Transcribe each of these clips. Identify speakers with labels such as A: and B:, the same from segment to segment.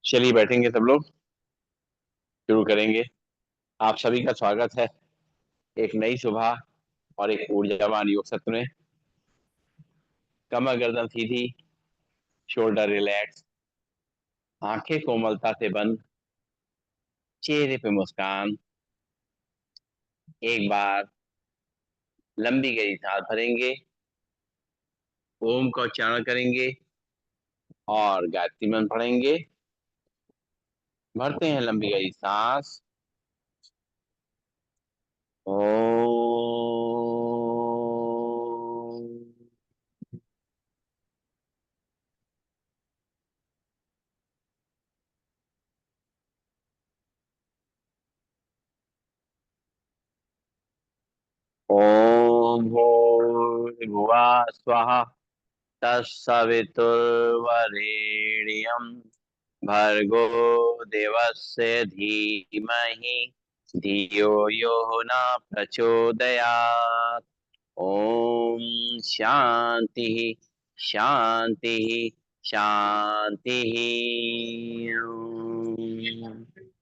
A: चलिए बैठेंगे सब लोग। शुरू करेंगे। आप सभी का स्वागत है एक नई सुबह और एक ऊर्जावान योग सत्र में। कमर गर्दन सीधी, शोल्डर रिलैक्स, आंखें कोमलता से बंद, चेहरे पे मुस्कान। एक बार लंबी गहरी सांस भरेंगे, ओम का उच्चारण करेंगे और गायत्री मंत्र पढ़ेंगे। भरते हैं लंबी गहरी सांस। ओम। ओम भूर्भुवः स्वः तत्सवितुर्वरेण्यं भर्गो देवस्य धीमहि धियो यो न प्रचोदयात्। ओम शांति शांति शांति।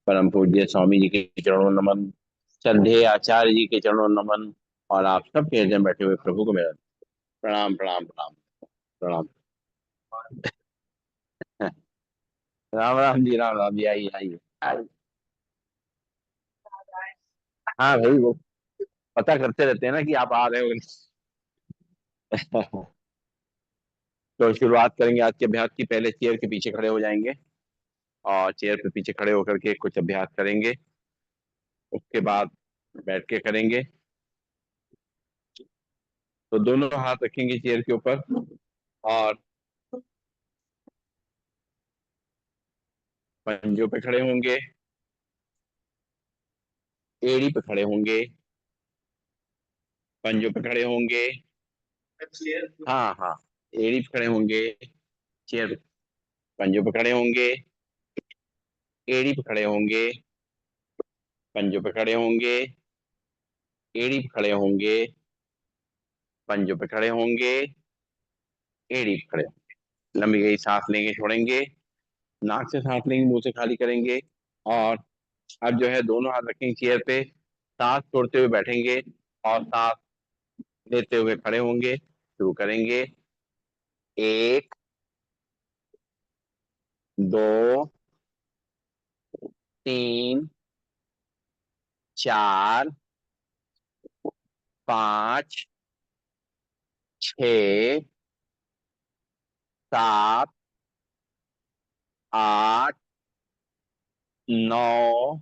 A: परम पूज्य स्वामी जी के चरणों में नमन। श्रद्धेय आचार्य जी के चरणों में नमन। और आप सबके हृदय में बैठे हुए प्रभु को मेरा प्रणाम प्रणाम प्रणाम प्रणाम। राम राम जी, आइए आइए आइए। हाँ भाई, वो पता करते रहते हैं ना कि आप आ रहे हो। तो शुरुआत करेंगे आज के अभ्यास की। पहले चेयर के पीछे खड़े हो जाएंगे और चेयर पे पीछे खड़े होकर के कुछ अभ्यास करेंगे। उसके बाद बैठ के करेंगे। तो दोनों हाथ रखेंगे चेयर के ऊपर और पंजों पे खड़े होंगे, एड़ी पे खड़े होंगे, पंजों पे खड़े होंगे। हाँ हाँ, एड़ी पे खड़े होंगे, चेयर पंजों पे खड़े होंगे, एड़ी पे खड़े होंगे, पंजों पे खड़े होंगे, एड़ी पे खड़े होंगे, पंजों पे खड़े होंगे, एड़ी पे खड़े होंगे। लंबी गई सांस लेंगे, छोड़ेंगे। नाक से सांस लेंगे, मुंह से खाली करेंगे। और अब जो है दोनों हाथ रखेंगे चेयर पे, सांस छोड़ते हुए बैठेंगे और सांस लेते हुए खड़े होंगे। शुरू करेंगे। एक, दो, तीन, चार, पाँच, छ, सात, आठ, नौ,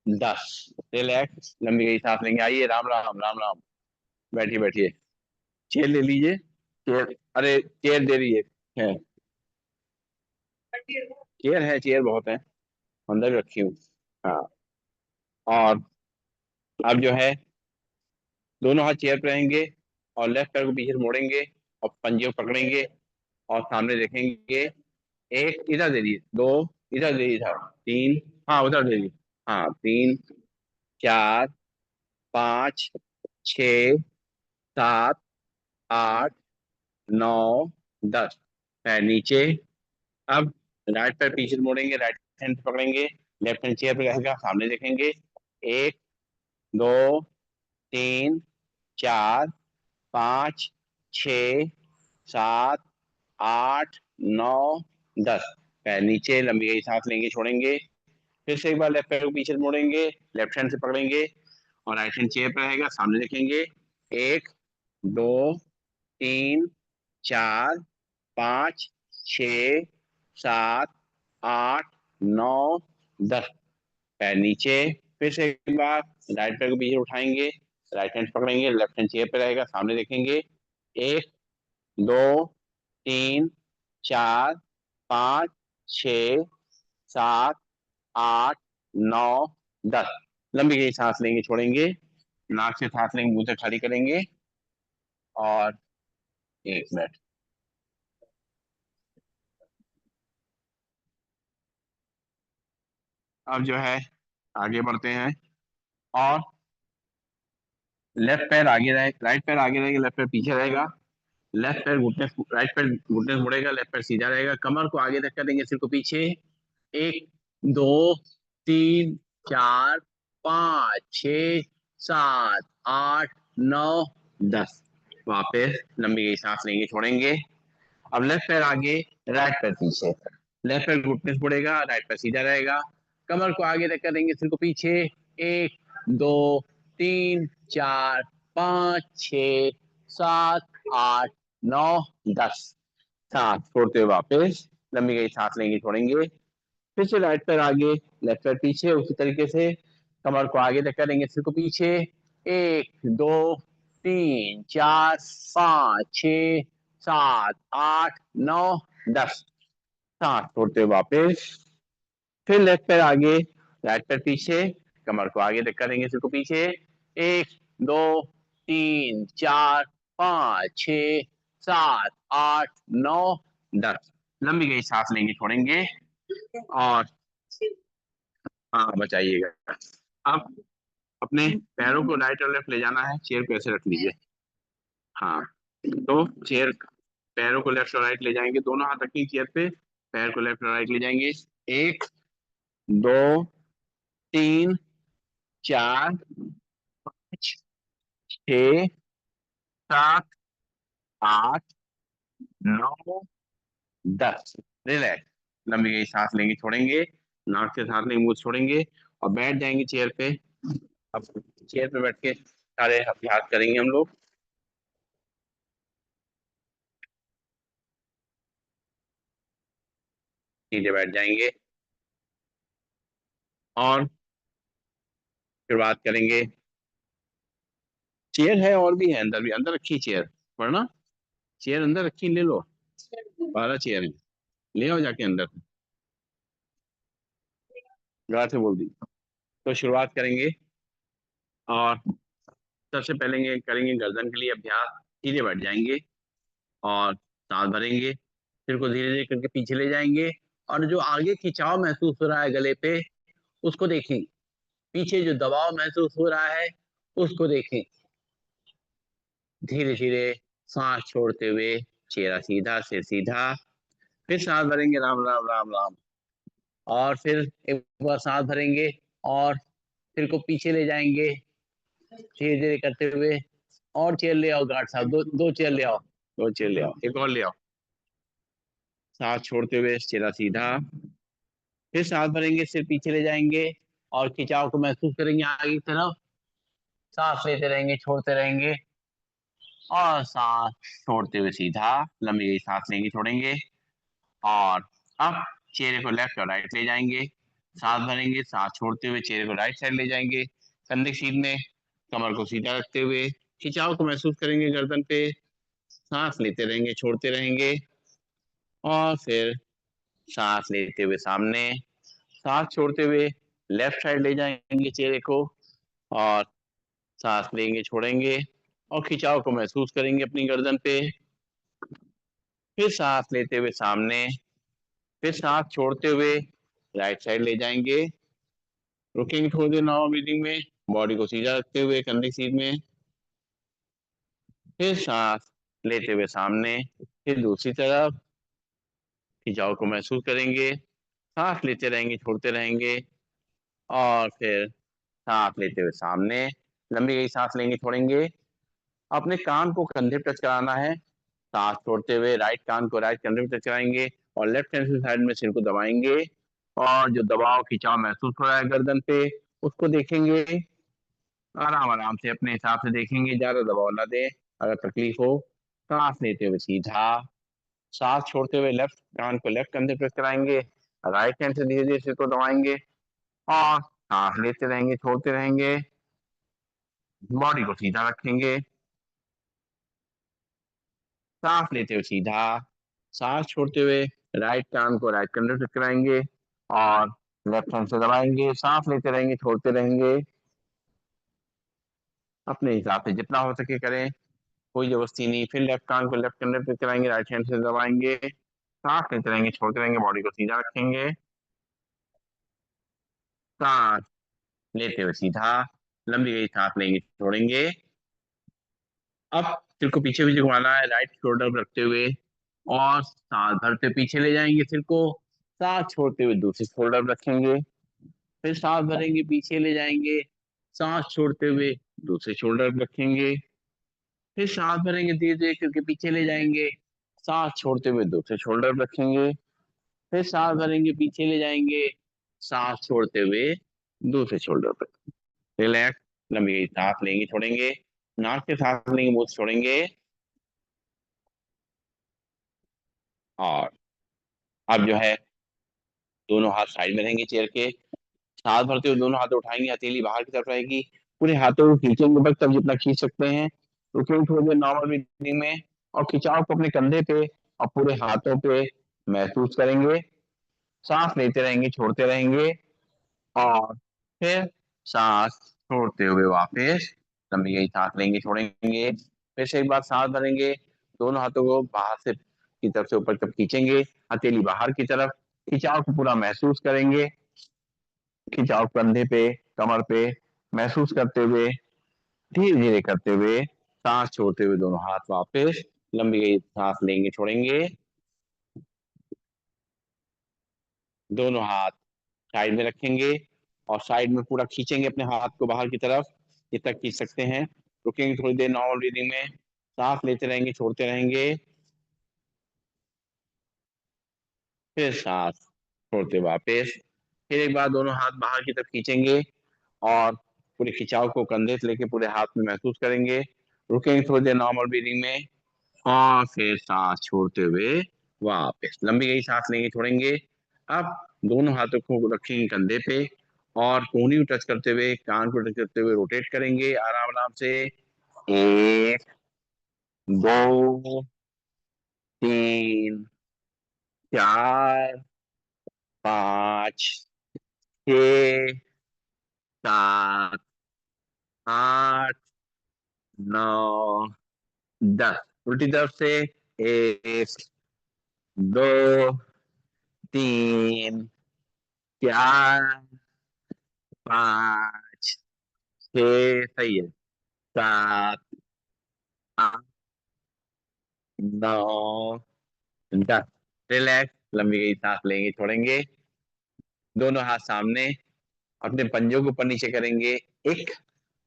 A: 10। रिलैक्स, लंबी गई सांस लेंगे। आइए, राम राम राम राम। बैठिए बैठिए। चेयर ले लीजिए। चेयर, अरे चेयर दे रही है। चेयर है, चेयर बहुत है, अंदर भी रखी हूँ। हाँ। और अब जो है दोनों हाथ चेयर पे रहेंगे और लेफ्ट पैर को पीछे से मोड़ेंगे और पंजे को पकड़ेंगे और सामने देखेंगे। एक इधर दे दीजिए, दो इधर दे दीजिए, तीन, हाँ उधर दे दीजिए, हाँ तीन, चार, पाँच, छ, सात, आठ, नौ, 10। पैर नीचे। अब राइट पैर पीछे से मोड़ेंगे, राइट हैंड से पकड़ेंगे, लेफ्ट हैंड चेयर पे रहेगा, सामने देखेंगे। एक, दो, तीन, चार, पाँच, छ, सात, आठ, नौ, 10। पैर नीचे, लंबी गई सांस लेंगे, छोड़ेंगे। फिर से एक बार लेफ्ट पैर को पीछे से मोड़ेंगे, लेफ्ट हैंड से पकड़ेंगे और राइट हैंड चेयर पर रहेगा, सामने देखेंगे। एक, दो, तीन, चार, पाँच, छ, सात, आठ, नौ, 10। पैर नीचे। फिर से एक बार राइट पैर को पीछे उठाएंगे, राइट हैंड पकड़ेंगे, लेफ्ट हैंड चेयर पे रहेगा, सामने देखेंगे। एक, दो, तीन, चार, पाँच, छ, सात, आठ, नौ, 10। लंबी गई सांस लेंगे, छोड़ेंगे। नाक से सांस लेंगे, मुंह से खाली करेंगे। और 1 मिनट। अब जो है आगे बढ़ते हैं और लेफ्ट पैर आगे रहे, राइट पैर आगे रहेगा, लेफ्ट पैर पीछे रहेगा। लेफ्ट पैर घुटने, राइट पैर घुटने से मुड़ेगा, लेफ्ट पैर सीधा रहेगा। कमर को आगे धक्का देंगे, सिर को पीछे एक, दो, तीन, चार, पाँच, छ, सात, आठ, नौ, 10। वापस लंबी गई सांस लेंगे, छोड़ेंगे। अब लेफ्ट पैर आगे, राइट पैर पीछे। लेफ्ट पैर घुटने से मुड़ेगा, राइट पैर सीधा रहेगा। कमर को आगे रख कर देंगे, सिर को पीछे। एक, दो, तीन, चार, पाँच, छ, सात, आठ, नौ, 10। सांस छोड़ते हुए वापस लंबी गई सांस लेंगे, छोड़ेंगे। फिर से राइट पैर आगे, लेफ्ट पैर पीछे, उसी तरीके से कमर को आगे तक करेंगे, सिर को पीछे। एक, दो, तीन, चार, पाँच, छ, सात, आठ, नौ, 10। सांस छोड़ते हुए वापस। फिर लेफ्ट पैर आगे, राइट पैर पीछे, कमर को आगे तक करेंगे, सिर को पीछे। एक, दो, तीन, चार, पाँच, छ, सात, आठ, नौ, 10। लंबी गई सांस लेंगे, छोड़ेंगे। और हाँ, बचाइएगा। अब अपने पैरों को राइट और लेफ्ट ले जाना है, चेयर को ऐसे रख लीजिए। हाँ, तो चेयर, पैरों को लेफ्ट और राइट ले जाएंगे, दोनों हाथ रखेंगे चेयर पे, पैर को लेफ्ट और राइट ले जाएंगे। एक, दो, तीन, चार, पाँच, छ, सात, आठ, नौ, 10। रिलैक्स। लंबी गई सांस लेंगे, छोड़ेंगे। नाक से सांस लेंगे, मुंह से छोड़ेंगे। और बैठ जाएंगे चेयर पे। अब चेयर पे बैठ के सारे अभ्यास करेंगे हम लोग। सीधे बैठ जाएंगे और शुरुआत करेंगे। चेयर है और भी है, अंदर भी, अंदर रखी चेयर, वरना चेयर अंदर रखी, ले लो। 12 चेयर है, ले आओ जाके अंदर। गार्ड से बोल दी। तो शुरुआत करेंगे। और सबसे पहले ये करेंगे गर्दन के लिए अभ्यास। सीधे बैठ जाएंगे और सांस भरेंगे, सिर को धीरे धीरे करके पीछे ले जाएंगे। और जो आगे खिंचाव महसूस हो रहा है गले पे, उसको देखें। पीछे जो दबाव महसूस हो रहा है, उसको देखें। धीरे धीरे सांस छोड़ते हुए चेहरा सीधा, सिर सीधा। फिर सांस भरेंगे, राम राम राम राम। और फिर एक बार सांस भरेंगे और सिर को पीछे ले जाएंगे, धीरे धीरे करते हुए। और चेयर ले आओ गार्ड साहब, दो दो चेयर ले आओ। दो चेयर ले आओ, एक और ले आओ। सांस छोड़ते हुए चेहरा सीधा। फिर सांस भरेंगे, सिर पीछे ले जाएंगे और खिंचाव को महसूस करेंगे आगे की तरफ। सांस लेते रहेंगे, छोड़ते रहेंगे। और सांस छोड़ते हुए सीधा, लंबी सांस लेंगे, छोड़ेंगे। और अब चेहरे को लेफ्ट और राइट ले जाएंगे। सांस भरेंगे, सांस छोड़ते हुए चेहरे को राइट साइड ले जाएंगे, कंधे सीधे, कमर को सीधा रखते हुए। खिंचाव को महसूस करेंगे गर्दन पे। सांस लेते रहेंगे, छोड़ते रहेंगे। और फिर सांस लेते हुए सामने, सांस छोड़ते हुए लेफ्ट साइड ले जाएंगे चेहरे को। और सांस लेंगे, छोड़ेंगे। और खिंचाव को महसूस करेंगे अपनी गर्दन पे। फिर सांस लेते हुए सामने, फिर सांस छोड़ते हुए राइट साइड ले जाएंगे। रुकेंगे थोड़ी देर नॉर्मल ब्रीदिंग में, बॉडी को सीधा रखते हुए कंधे सीध में। फिर सांस लेते हुए सामने, फिर दूसरी तरफ। खिंचाव को महसूस करेंगे, सांस लेते रहेंगे, छोड़ते रहेंगे। और फिर सांस लेते हुए सामने, लंबी गई सांस लेंगे, छोड़ेंगे। अपने कान को कंधे पे टच कराना है। सांस छोड़ते हुए राइट कान को राइट कंधे पे टच कराएंगे और लेफ्ट हैंड से साइड में सिर को दबाएंगे। और जो दबाव खिंचाव महसूस हो रहा है गर्दन पे, उसको देखेंगे। आराम आराम से अपने हिसाब से देखेंगे, ज्यादा दबाव ना दें। अगर तकलीफ हो, सांस लेते हुए सीधा। सांस छोड़ते हुए लेफ्ट कान को लेफ्ट कंधे प्रेस कराएंगे, राइट हैंड से धीरे धीरे सिर को दबाएंगे। और सांस लेते रहेंगे, छोड़ते रहेंगे। बॉडी को सीधा रखेंगे। सांस लेते हुए सीधा, सांस छोड़ते हुए राइट कान को राइट कंधे प्रेस कराएंगे और लेफ्ट हैंड से दबाएंगे। सांस लेते रहेंगे, छोड़ते रहेंगे। अपने हिसाब से जितना हो सके करें, कोई जबरदस्ती नहीं। फिर लेफ्ट कान को लेफ्ट कंधे पे कराएंगे, राइट हैंड से दबाएंगे। सांस लेते रहेंगे, छोड़ते रहेंगे, बॉडी को सीधा रखेंगे। सांस लेते हुए सीधा, लंबी गई सांस लेंगे, छोड़ेंगे। अब सिर को पीछे पीछे घुमाना है, राइट शोल्डर पर रखते हुए। और सांस भरते पीछे ले जाएंगे सिर को। सांस छोड़ते हुए दूसरे शोल्डर पे रखेंगे। फिर सांस भरेंगे, पीछे ले जाएंगे, सांस छोड़ते हुए दूसरे शोल्डर पे रखेंगे। फिर सांस भरेंगे, धीरे धीरे करके पीछे ले जाएंगे, सांस छोड़ते हुए दूसरे शोल्डर पे रखेंगे। फिर सांस भरेंगे, पीछे ले जाएंगे, सांस छोड़ते हुए दूसरे शोल्डर पे। रिलैक्स। लंबी सांस लेंगे, छोड़ेंगे, नाक से सांस लेंगे, मुंह से छोड़ेंगे। और अब जो है दोनों हाथ साइड में रहेंगे चेयर के। सांस भरते हुए दोनों हाथ उठाएंगे, हथेली बाहर की तरफ रहेगी, पूरे हाथों को खींचेंगे बस, तब जितना खींच सकते हैं। रुकेंगे थोड़ी देर नॉर्मल ब्रीदिंग में, और खिंचाव को अपने कंधे पे और पूरे हाथों पे महसूस करेंगे। सांस लेते रहेंगे, छोड़ते रहेंगे, और फिर सांस छोड़ते हुए वापस लंबी गई सांस लेंगे, छोड़ेंगे। फिर से एक बार सांस भरेंगे, दोनों हाथों को बाहर से की तरफ से ऊपर तक खींचेंगे, हथेली बाहर की तरफ, खिंचाव को पूरा महसूस करेंगे। खिंचाव कंधे पे, कमर पे महसूस करते हुए, धीरे धीरे करते हुए सांस छोड़ते हुए दोनों हाथ वापस लंबी गई सांस लेंगे, छोड़ेंगे। दोनों हाथ साइड में रखेंगे, और साइड में पूरा खींचेंगे अपने हाथ को बाहर की तरफ, जितना खींच सकते हैं। रुकेंगे थोड़ी देर नॉर्मल ब्रीदिंग में, सांस लेते रहेंगे, छोड़ते रहेंगे, फिर सांस छोड़ते वापस। फिर एक बार दोनों हाथ बाहर की तरफ खींचेंगे, और पूरे खिंचाव को कंधे से लेके पूरे हाथ में महसूस करेंगे। रुकेंगे थोड़ी देर नॉर्मल ब्रीदिंग में, और फिर सांस छोड़ते हुए वापस लंबी गई सांस लेंगे, छोड़ेंगे। अब दोनों हाथों को रखेंगे कंधे पे, और कोहनी को टच करते हुए, कान को टच करते हुए रोटेट करेंगे आराम आराम से। एक, दो, तीन, चार, पाँच, छः, सात, आठ, नौ, 10। उल्टी तरफ से। एक, दो, तीन, चार, पाँच, छः, सही है, सात, आठ, नौ, 10। रिलैक्स। लंबी गई सांस लेंगे, छोड़ेंगे। दोनों हाथ सामने, अपने पंजों को ऊपर नीचे करेंगे। एक,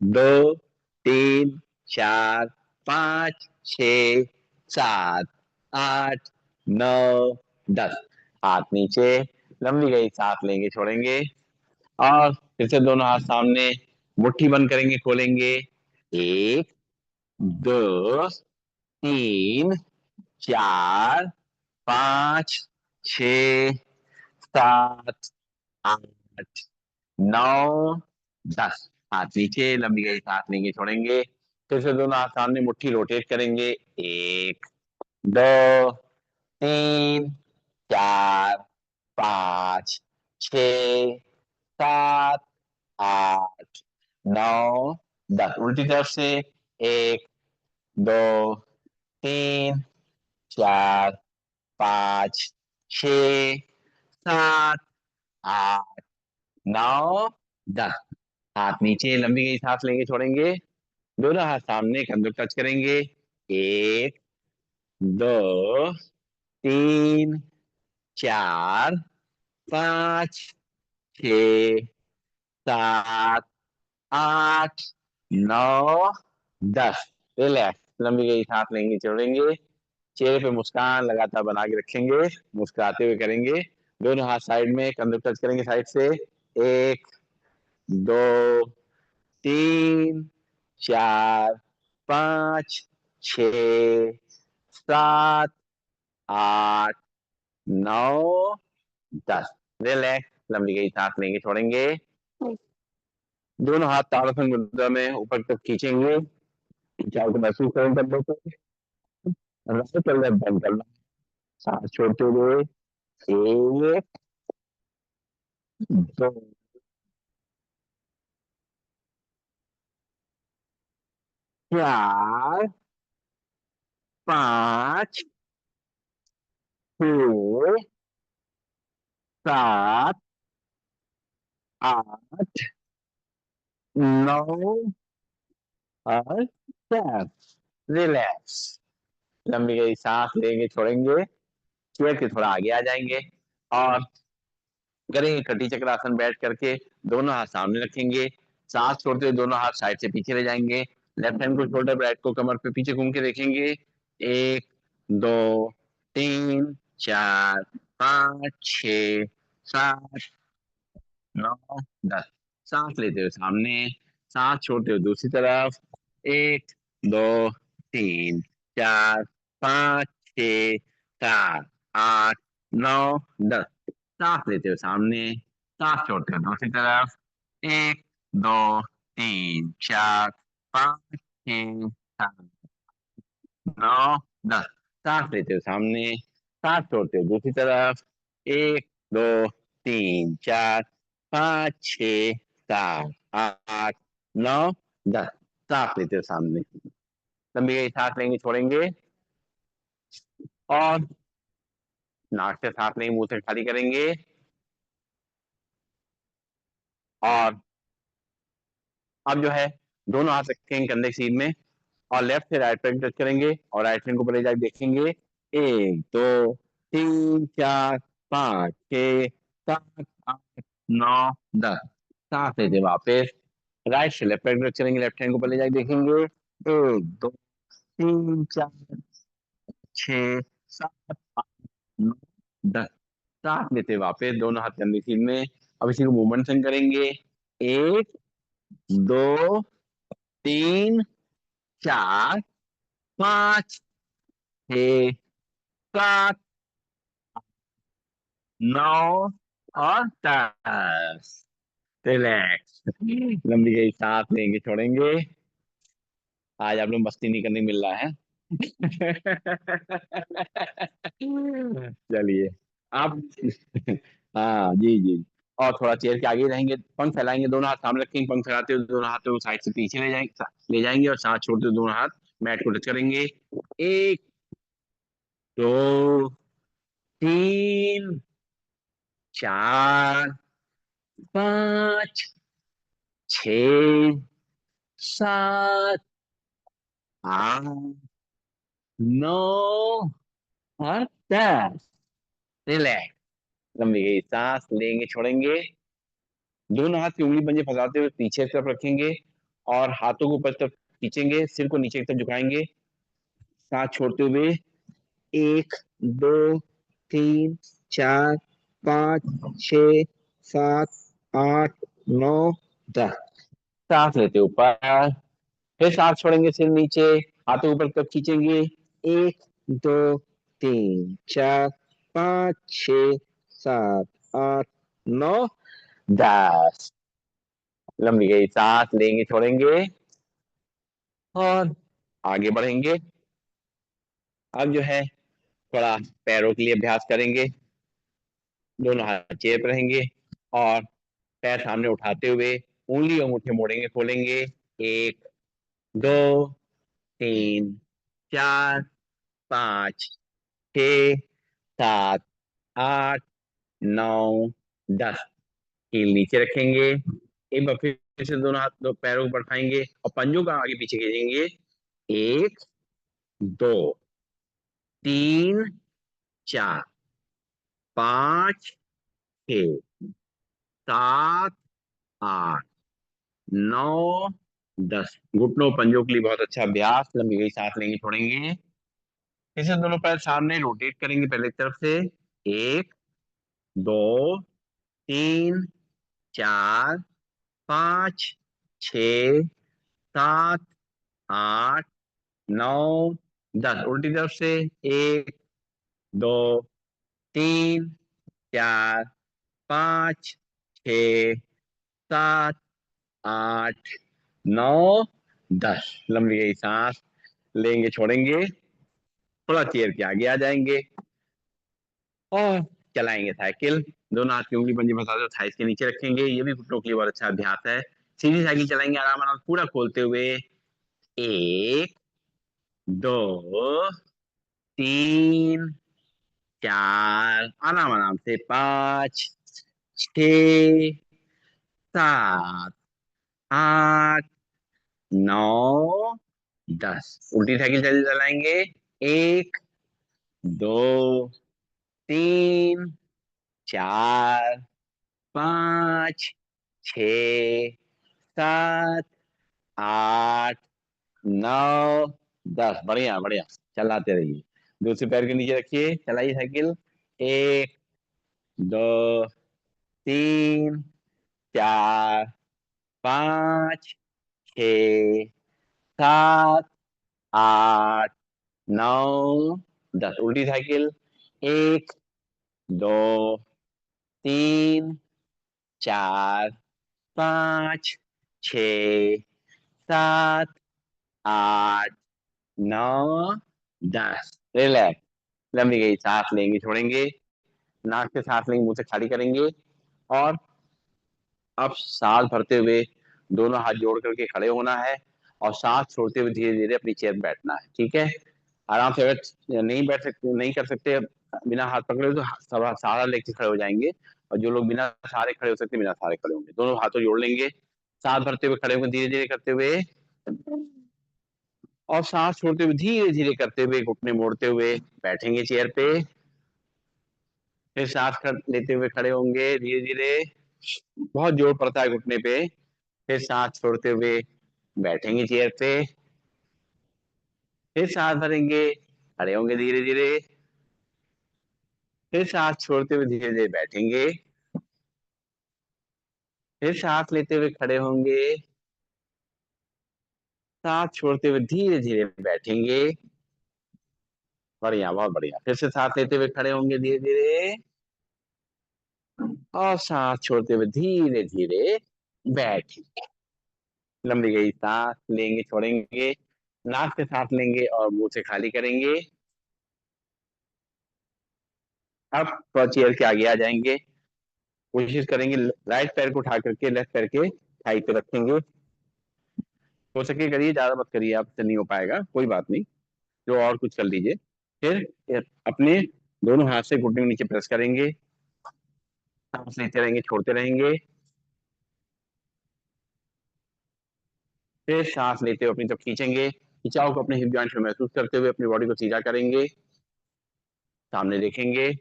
A: दो, तीन, चार, पाँच, छ, सात, आठ, नौ, 10। हाथ नीचे, लंबी गई सांस लेंगे, छोड़ेंगे। और फिर से दोनों हाथ सामने, मुट्ठी बंद करेंगे, खोलेंगे। एक, दो, तीन, चार, पाँच, छ, सात, आठ, नौ, 10। हाथ नीचे, लंबी गई सांस लेंगे, छोड़ेंगे। फिर से दोनों हाथ सामने, मुट्ठी रोटेट करेंगे। एक, दो, तीन, चार, पाँच, छ, सात, आठ, नौ, 10। उल्टी तरफ से। एक, दो, तीन, चार, पाँच, छ, सात, आठ, नौ, 10। हाथ नीचे, लंबी गई सांस लेंगे, छोड़ेंगे। दोनों हाथ सामने, कंधों को टच करेंगे। एक, दो, तीन, चार, पाँच, छ, सात, आठ, नौ, 10। रिलैक्स। लंबी गई सांस लेंगे, छोड़ेंगे। चेहरे पे मुस्कान लगातार बना के रखेंगे, मुस्कुराते हुए करेंगे। दोनों हाथ साइड में, कंधे टच करेंगे साइड से। एक, दो, तीन, चार, पाँच, छ, सात, आठ, नौ, 10। रिलैक्स। लंबी गई सांस लेंगे, छोड़ेंगे। दोनों हाथ ताड़ासन मुद्रा में ऊपर तक खींचेंगे, खिंचाव को महसूस करेंगे कंधों को। राइट और लेफ्ट बंद करना, सांस छोड़ते हुए। एक, दो, चार, पाँच, छः, सात, आठ, नौ, और 10। रिलैक्स। लंबी गई सांस लेंगे, छोड़ेंगे। चेयर के थोड़ा आगे आ जाएंगे, और करेंगे कटी चक्रासन बैठ करके। दोनों हाथ सामने रखेंगे, सांस छोड़ते हुए दोनों हाथ साइड से पीछे ले जाएंगे। लेफ्ट हैंड को शोल्डर, राइट को कमर पे पीछे घूम के देखेंगे। एक, दो, तीन, चार, पाँच, छ, सात, नौ, 10। सांस लेते हुए सामने, सांस छोड़ते हुए दूसरी तरफ। एक, दो, तीन, चार, पाँच, छ, सात, आठ, नौ, 10। सांस लेते हुए सामने, सांस छोड़ते हुए दूसरी तरफ। एक, दो, तीन, चार, पाँच, छह, सात, नौ, 10। सांस लेते हुए सामने, सांस छोड़ते हुए दूसरी तरफ। एक, दो, तीन, चार, पाँच, छ, सात, आठ, नौ, 10। सांस लेते हुए सामने, लंबी गई सांस लेंगे, छोड़ेंगे, और नाक से सांस लेंगे, मुंह से खाली करेंगे। और अब जो है दोनों हाथ रखेंगे कंधे के सीध में, और लेफ्ट से राइट पैर टच करेंगे और राइट हैंड को ऊपर ले जाके देखेंगे। एक, दो, तीन, चार, पाँच, छ, सात, आठ, नौ, 10। सांस लेते वापस राइट से लेफ्ट पैर टच करेंगे, लेफ्ट हैंड को ऊपर ले जाके देखेंगे। एक, दो, तीन, चार, छ, सात, आठ, नौ, 10। सांस लेते वापस दोनों हाथ कंधे के सीध में। अब इसी को मूवमेंट संग करेंगे। एक, दो, तीन, चार, पाँच, छ, सात, नौ, और 10। रिलैक्स, लंबी गई सांस लेंगे, छोड़ेंगे। आज आप लोग मस्ती नहीं करने मिल रहा है। चलिए आप। हाँ जी जी। और थोड़ा चेयर के आगे रहेंगे, पंख फैलाएंगे, दोनों हाथ सामने रखेंगे, पंख फैलाते हुए दोनों हाथों को साइड से पीछे ले जाएंगे और सांस छोड़ते हुए दोनों हाथ मैट को टच करेंगे। एक, दो, तीन, चार, पाँच, छ, सात, आठ, नौ, और 10। रिलैक्स, लंबी गई सांस लेंगे, छोड़ेंगे। दोनों हाथ की उंगली पंजे फंसाते हुए पीछे की तरफ रखेंगे और हाथों को ऊपर की तरफ खींचेंगे, सिर को नीचे की तरफ झुकाएंगे। सांस छोड़ते हुए एक, दो, तीन, चार, पाँच, छ, सात, आठ, नौ, 10। सांस लेते ऊपर, फिर सांस छोड़ेंगे, सिर नीचे, हाथों ऊपर की तरफ खींचेंगे। एक, दो, तीन, चार, पाँच, छ, सात, आठ, नौ, 10। लंबी गई सांस लेंगे, छोड़ेंगे, और आगे बढ़ेंगे। अब जो है थोड़ा पैरों के लिए अभ्यास करेंगे। दोनों हाथ चेयर पर रहेंगे और पैर सामने उठाते हुए उंगली और अंगूठे मोड़ेंगे, खोलेंगे। एक, दो, तीन, चार, पाँच, छ, सात, आठ, नौ, 10। हील नीचे रखेंगे। एक बार फिर से दोनों हाथ दो पैरों को बढ़ाएंगे और पंजों का आगे पीछे खींचेंगे। एक, दो, तीन, चार, पाँच, छ, सात, आठ, नौ, 10। घुटनों पंजों के लिए बहुत अच्छा अभ्यास। लंबी गई सांस लेंगे, छोड़ेंगे। फिर से दोनों पैर सामने रोटेट करेंगे पहले की तरफ से। एक, दो, तीन, चार, पाँच, छ, सात, आठ, नौ, 10। उल्टी तरफ से। एक, दो, तीन, चार, पाँच, छ, सात, आठ, नौ, 10। लंबी गई सांस लेंगे, छोड़ेंगे, थोड़ा चेयर के आगे आ जाएंगे और चलाएंगे साइकिल। दोनों हाथ की उंगली पंजे फंसा कर थाइस के नीचे रखेंगे, ये भी घुटनों के लिए बहुत अच्छा अभ्यास है। सीधी साइकिल चलाएंगे, आराम आराम पूरा खोलते हुए। एक, दो, तीन, चार, आराम आराम से, पाँच, छ, सात, आठ, नौ, 10। उल्टी साइकिल चलाएंगे। एक, दो, तीन, चार, 5 6 7 8 9 10। बढ़िया बढ़िया, चलाते रहिए। दूसरे पैर के नीचे रखिए, चलाइए साइकिल। 1 2 3 4 5 6 7 8 9 10। उल्टी साइकिल। 1 2 3 4 5 6 7 8 9 10। रिलैक्स। लंबी गई सांस लेंगे, छोड़ेंगे। नाक से सांस लेंगे, मुंह से खाली करेंगे। और अब सांस भरते हुए दोनों हाथ जोड़ करके खड़े होना है, और सांस छोड़ते हुए धीरे धीरे अपनी चेयर पर बैठना है। ठीक है? आराम से। अगर नहीं बैठ सकते, नहीं कर सकते बिना हाथ पकड़े, तो सहारा लेके खड़े हो जाएंगे। और जो लोग बिना सहारे खड़े हो सकते, बिना सहारे खड़े होंगे। दोनों हाथों जोड़ लेंगे, सांस भरते हुए खड़े होंगे धीरे धीरे करते हुए, और सांस छोड़ते हुए धीरे धीरे करते हुए घुटने मोड़ते हुए बैठेंगे चेयर पे। फिर सांस लेते हुए खड़े होंगे धीरे धीरे, बहुत जोर पड़ता है घुटने पे। फिर सांस छोड़ते हुए बैठेंगे चेयर पे। फिर सांस भरेंगे, खड़े होंगे धीरे धीरे। फिर सांस छोड़ते हुए धीरे धीरे बैठेंगे। फिर सांस लेते हुए खड़े होंगे, सांस छोड़ते हुए धीरे धीरे बैठेंगे। बढ़िया, बहुत बढ़िया। फिर से सांस लेते हुए खड़े होंगे धीरे धीरे, और सांस छोड़ते हुए धीरे धीरे बैठेंगे। लंबी गई सांस लेंगे, छोड़ेंगे। नाक से सांस लेंगे और मुंह से खाली करेंगे। अब थोड़ा चेयर के आगे आ जाएंगे। कोशिश करेंगे राइट पैर को उठा करके लेफ्ट पैर के थाई पे रखेंगे। हो सके करिए, ज्यादा मत करिए, आपसे नहीं हो पाएगा, कोई बात नहीं। जो और कुछ कर लीजिए। फिर अपने दोनों हाथ से घुटने के नीचे प्रेस करेंगे, सांस लेते रहेंगे, छोड़ते रहेंगे। फिर सांस लेते हुए अपनी तरफ खींचेंगे। खिंचाव को अपने हिप जॉइंट में महसूस करते हुए अपनी बॉडी को सीधा करेंगे, सामने देखेंगे।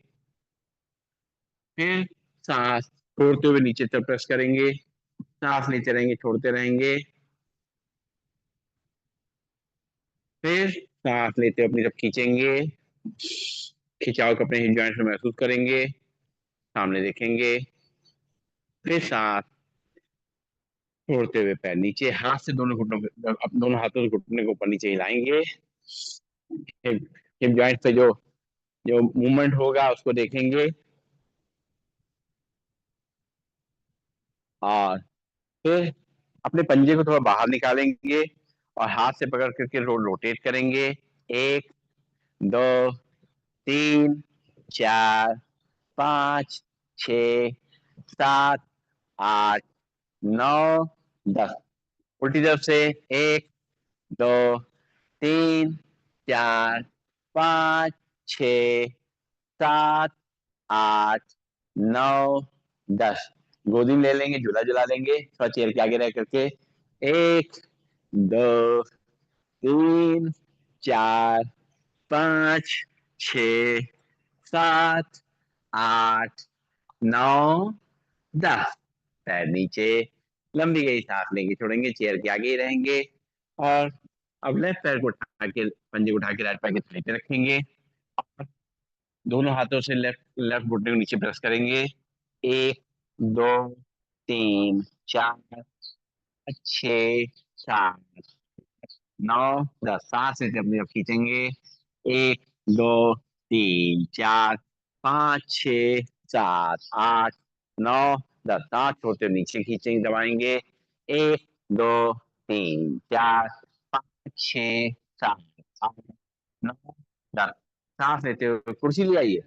A: फिर सांस छोड़ते हुए नीचे तरफ प्रेस करेंगे, सांस लेते रहेंगे, छोड़ते रहेंगे। फिर सांस लेते हुए अपनी तरफ खींचेंगे, खिंचाव को अपने हिप जॉइंट में महसूस करेंगे, सामने देखेंगे। फिर सांस छोड़ते हुए पैर नीचे, हाथ से दोनों घुटनों दोनों हाथों से घुटने को ऊपर नीचे हिलाएंगे। हिप हिप जॉइंट पे जो जो मूवमेंट होगा उसको देखेंगे। और फिर अपने पंजे को थोड़ा बाहर निकालेंगे, और हाथ से पकड़ करके रोटेट करेंगे। 1 2 3 4 5 6 7 8 9 10। उल्टी तरफ से। 1 2 3 4 5 6 7 8 9 10। गोदी में ले लेंगे, झूला झुला लेंगे थोड़ा चेयर के आगे रह करके। 1 2 3 4 5 6 7 8 9 10। पैर नीचे। लंबी गई सांस लेंगे, छोड़ेंगे, चेयर के आगे ही रहेंगे। और अब लेफ्ट पैर को उठा के, पंजे को उठा के राइट पैर के थैले पे रखेंगे। दोनों हाथों से लेफ्ट लेफ्ट घुटने को नीचे प्रेस करेंगे। 1 2 3 4 6 7 9 10। सांस लेते अपनी तरफ खींचेंगे। 1 2 3 4 5 6 7 8 9 10। सांस छोड़ते हुए नीचे खींचेंगे, दबाएंगे। 1 2 3 4 5 6 7 8 9 10। सांस लेते हुए कुर्सी ले आइए।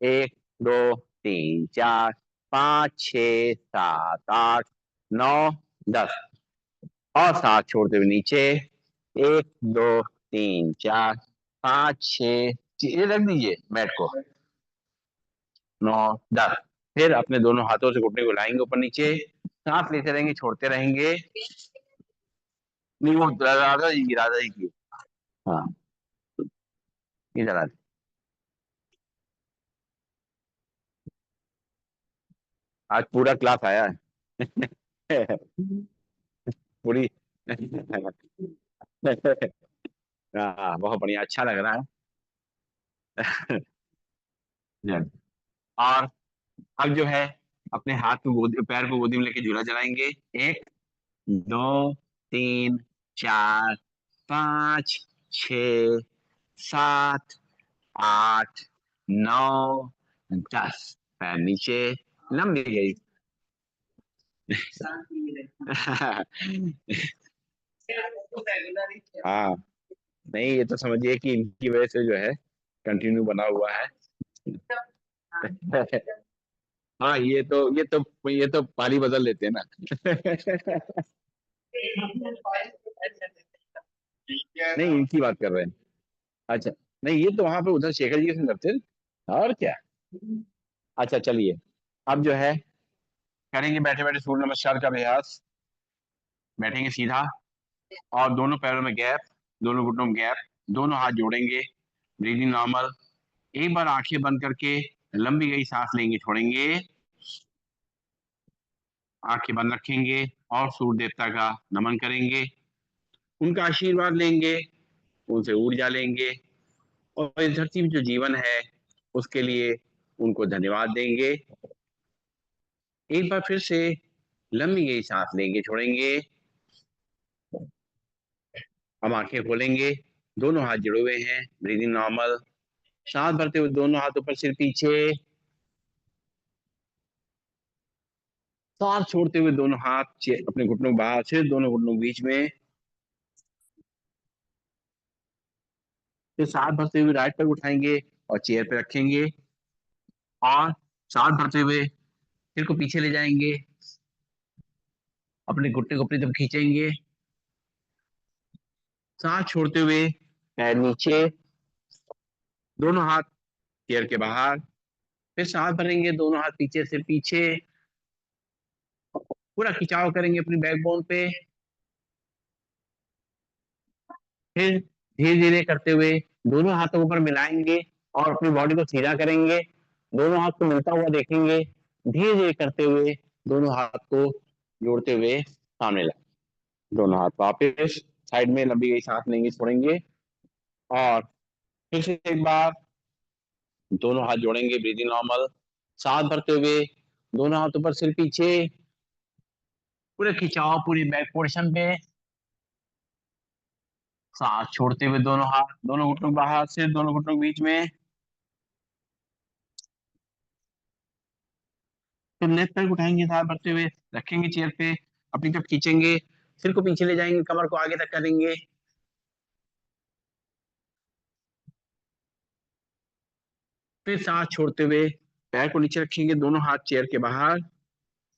A: 1 2 3 4 5 6 7 8 9 10। और सांस छोड़ते हुए नीचे। 1 2 3 4 5 6। ये रख दीजिए मैट को। 9 10। फिर अपने दोनों हाथों से घुटने को लाएंगे ऊपर नीचे, सांस लेते रहेंगे, छोड़ते रहेंगे। नहीं, वो राधा जी की। हाँ, इधर आ। आज पूरा क्लास आया है। पूरी। हाँ, बहुत बढ़िया, अच्छा लग रहा है। और अब जो है अपने हाथ को गोदी, पैर को गोदी में लेके झूला चलाएंगे। एक, दो, तीन, चार, पाँच, छ, सात, आठ, नौ, 10। पैर नीचे, लंबी गई। हाँ, नहीं ये तो समझिए कि इनकी वजह से जो है कंटिन्यू बना हुआ है। हाँ, ये तो पारी बदल लेते हैं ना। नहीं, इनकी बात कर रहे हैं। अच्छा, नहीं ये तो वहां पे उधर शेखर जी के संग करते थे और क्या। अच्छा चलिए, अब जो है करेंगे बैठे बैठे सूर्य नमस्कार का अभ्यास। बैठेंगे सीधा और दोनों पैरों में गैप, दोनों घुटनों में गैप, दोनों हाथ जोड़ेंगे, ब्रीदिंग नॉर्मल। एक बार आंखें बंद करके लंबी गई सांस लेंगे, छोड़ेंगे, आंखें बंद रखेंगे और सूर्य देवता का नमन करेंगे, उनका आशीर्वाद लेंगे, उनसे ऊर्जा लेंगे और इस धरती में जो जीवन है उसके लिए उनको धन्यवाद देंगे। एक बार फिर से लंबी गई सांस लेंगे, छोड़ेंगे। हम आंखें खोलेंगे, दोनों हाथ जुड़े हुए हैं, ब्रीदिंग नॉर्मल। सांस भरते हुए दोनों हाथ ऊपर, सिर पीछे। सांस छोड़ते हुए दोनों हाथ अपने घुटनों के बाहर, सिर दोनों घुटनों के बीच में। फिर सांस भरते हुए राइट पैर उठाएंगे और चेयर पे रखेंगे और सांस भरते हुए सिर को पीछे ले जाएंगे, अपने घुटने को अपनी तरफ खींचेंगे। सांस छोड़ते हुए पैर नीचे, दोनों हाथ चेयर के बाहर। फिर सांस भरेंगे, दोनों हाथ पीछे से पीछे, पूरा खिंचाव करेंगे अपनी बैकबोन पे। फिर धीरे धीरे करते हुए दोनों हाथों को ऊपर मिलाएंगे और अपनी बॉडी को सीधा करेंगे, दोनों हाथ को मिलता हुआ देखेंगे। धीरे धीरे करते हुए दोनों हाथ को जोड़ते हुए सामने लाएं, दोनों हाथ वापस साइड में, लंबी गई सांस लेंगे, छोड़ेंगे और फिर से एक बार दोनों हाथ जोड़ेंगे, ब्रीदिंग नॉर्मल। सांस भरते हुए दोनों हाथ ऊपर, सिर पीछे, पूरे खिंचाव पूरी बैक पोर्शन पे। सांस छोड़ते हुए दोनों हाथ, दोनों घुटनों बाहर, सिर दोनों घुटनों के बीच में। फिर लेफ्ट पैर को उठाएंगे, सांस भरते हुए रखेंगे चेयर पे, अपनी तरफ खींचेंगे, सिर को पीछे ले जाएंगे, कमर को आगे तक करेंगे। फिर सांस छोड़ते हुए पैर को नीचे रखेंगे, दोनों हाथ चेयर के बाहर।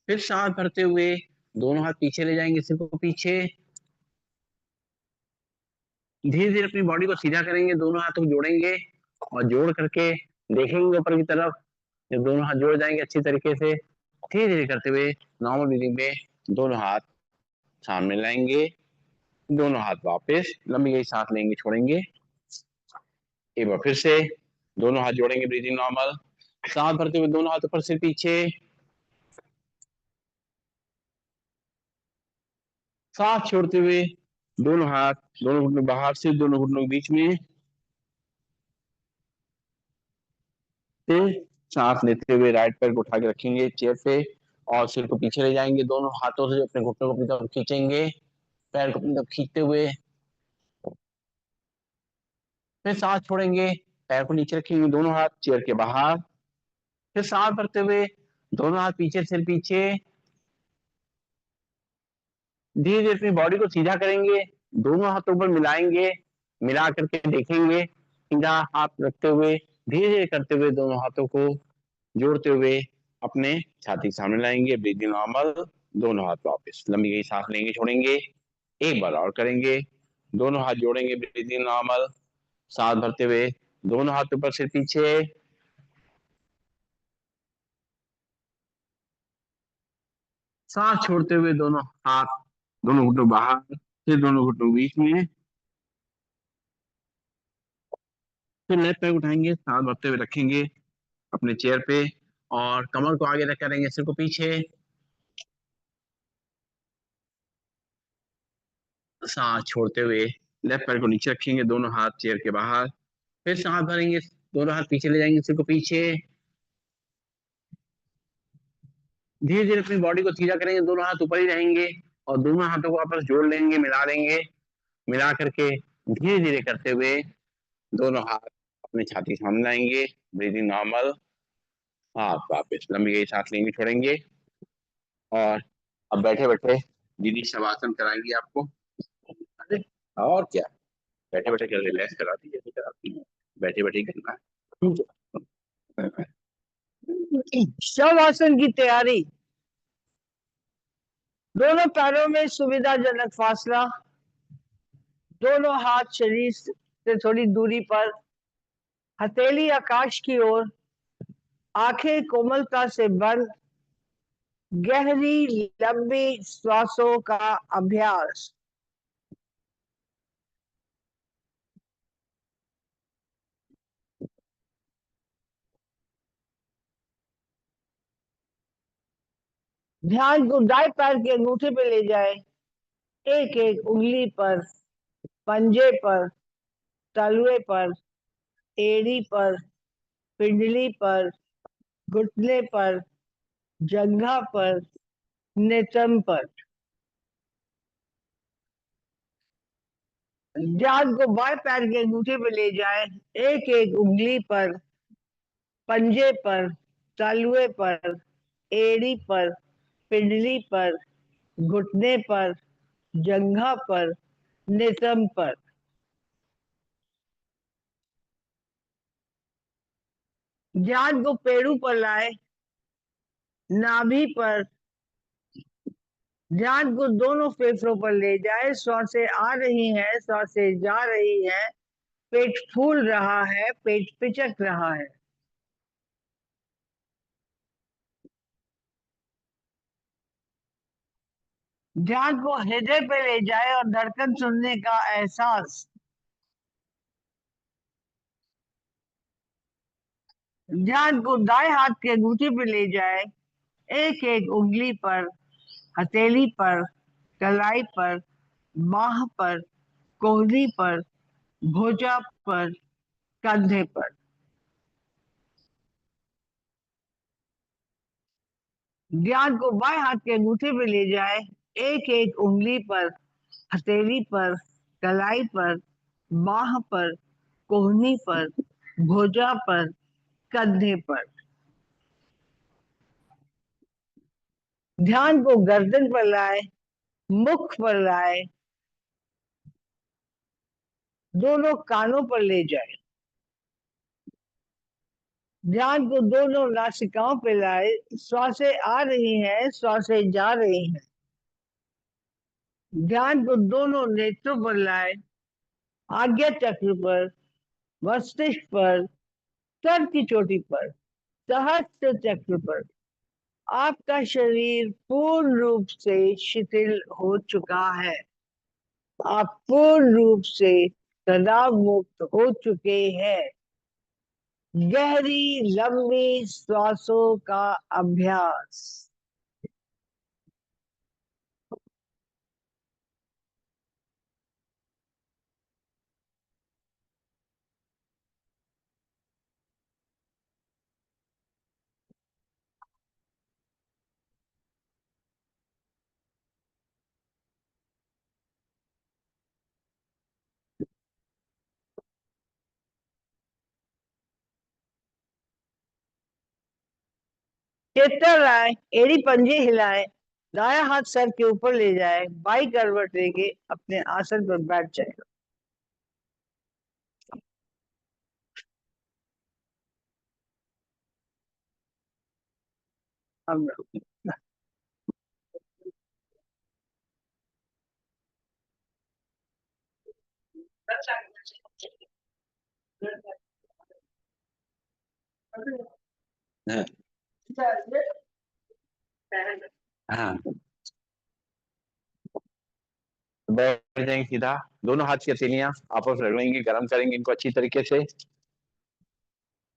A: फिर सांस भरते हुए दोनों हाथ पीछे ले जाएंगे, सिर को पीछे। धीरे धीरे अपनी बॉडी को सीधा करेंगे, दोनों हाथों को जोड़ेंगे और जोड़ करके देखेंगे ऊपर की तरफ। जब दोनों हाथ जोड़ जाएंगे अच्छी तरीके से, धीरे धीरे करते हुए नॉर्मल ब्रीदिंग में दोनों हाथ सामने लाएंगे, दोनों हाथ वापस, लंबी गई सांस लेंगे, छोड़ेंगे। एक बार फिर से दोनों हाथ जोड़ेंगे, ब्रीदिंग नॉर्मल। सांस भरते हुए दोनों हाथ ऊपर से पीछे, सांस छोड़ते हुए दोनों हाथ, दोनों घुटनों बाहर से, दोनों घुटनों के बीच में। फिर सांस लेते हुए राइट पैर को उठा के रखेंगे चेयर पे और सिर को पीछे ले जाएंगे, दोनों हाथों से अपने घुटनों को अपनी तरफ खींचेंगे, पैर को अपनी तरफ खींचते हुए। फिर सांस छोड़ेंगे, पैर को नीचे रखेंगे, दोनों हाथ चेयर के बाहर। फिर सांस भरते हुए दोनों हाथ पीछे, सिर पीछे। धीरे धीरे अपनी बॉडी को सीधा करेंगे, दोनों हाथ ऊपर मिलाएंगे, मिला करके देखेंगे, सीधा हाथ रखते हुए धीरे धीरे करते हुए दोनों हाथों को जोड़ते हुए अपने छाती के सामने लाएंगे, ब्रीदिंग नॉर्मल। दोनों हाथ वापस, लंबी गई सांस लेंगे, छोड़ेंगे। एक बार और करेंगे, दोनों हाथ जोड़ेंगे, ब्रीदिंग नॉर्मल। सांस भरते हुए दोनों हाथ ऊपर, सिर पीछे। सांस छोड़ते हुए दोनों हाथ, दोनों घुटनों बाहर, फिर दोनों घुटनों बीच में। फिर लेफ्ट पैर उठाएंगे, सांस भरते हुए रखेंगे अपने चेयर पे और कमर को आगे रख करेंगे, सिर को पीछे, सांस छोड़ते हुए लेफ्ट पैर को नीचे रखेंगे, दोनों हाथ चेयर के बाहर, फिर सांस भरेंगे, दोनों हाथ पीछे ले जाएंगे, सिर को पीछे, धीरे धीरे अपनी बॉडी को सीधा करेंगे, दोनों हाथ ऊपर ही रहेंगे और दोनों हाथों को आपस जोड़ लेंगे, मिला लेंगे, मिला करके धीरे धीरे करते हुए दोनों हाथ अपनी छाती सामने लाएंगे, ब्रीदिंग नॉर्मल, हाथ वापस लंबी गई सांस लेंगे, छोड़ेंगे। और अब बैठे बैठे दीदी शवासन कराएंगी आपको। अरे और क्या, बैठे बैठे कर रिलैक्स कराती है, कराती है, बैठे बैठे करना है।
B: शवासन की तैयारी। दोनों पैरों में सुविधाजनक फासला, दोनों हाथ शरीर से थोड़ी दूरी पर, हथेली आकाश की ओर, आंखें कोमलता से बंद, गहरी लंबी श्वासों का अभ्यास। ध्यान को दाएं पैर के अंगूठे पे ले जाए, एक एक उंगली पर, पंजे पर, तलवे पर, एड़ी पर, पिंडली पर, घुटने पर, जंघा पर, नेतम पर। ध्यान को बाएं पैर के अंगूठे पे ले जाए, एक एक उंगली पर, पंजे पर, तलवे पर, एड़ी पर, पिंडली पर, घुटने पर, जंघा पर, नितंब पर। ध्यान को पेड़ू पर लाए, नाभि पर। ध्यान को दोनों फेफड़ों पर ले जाए, सांसें आ रही हैं, सांसें जा रही हैं, पेट फूल रहा है, पेट पिचक रहा है। ध्यान को हृदय पे ले जाए और धड़कन सुनने का एहसास। ध्यान को दाएं हाथ के अंगूठे पे ले जाए, एक एक उंगली पर, हथेली पर, कलाई पर, बाह पर, कोहनी पर, भुजा पर, कंधे पर। ध्यान को बाएं हाथ के अंगूठे पे ले जाए, एक एक उंगली पर, हथेली पर, कलाई पर, बाह पर, कोहनी पर, भुजा पर, कंधे पर। ध्यान को गर्दन पर लाए, मुख पर लाए, दोनों कानों पर ले जाए। ध्यान को दोनों नासिकाओं पे लाए, श्वासें आ रही हैं, श्वासें जा रही हैं। ध्यान को दोनों नेत्रों पर लाए, आज्ञा चक्र पर, मस्तिष्क पर, सर की चोटी पर, सहस्त्र चक्र पर। आपका शरीर पूर्ण रूप से शिथिल हो चुका है, आप पूर्ण रूप से तनाव मुक्त हो चुके हैं। गहरी लंबी श्वासों का अभ्यास। चेतना लाए, एड़ी पंजे हिलाए, दाया हाथ सर के ऊपर ले जाए, बाई करवट लेके अपने आसन पर बैठ जाए। हम
A: हाँ हाँ, बैठ जाएंगे सीधा, दोनों हाथ की हथेलियां आपस में रगड़ेंगे, गर्म करेंगे इनको अच्छी तरीके से।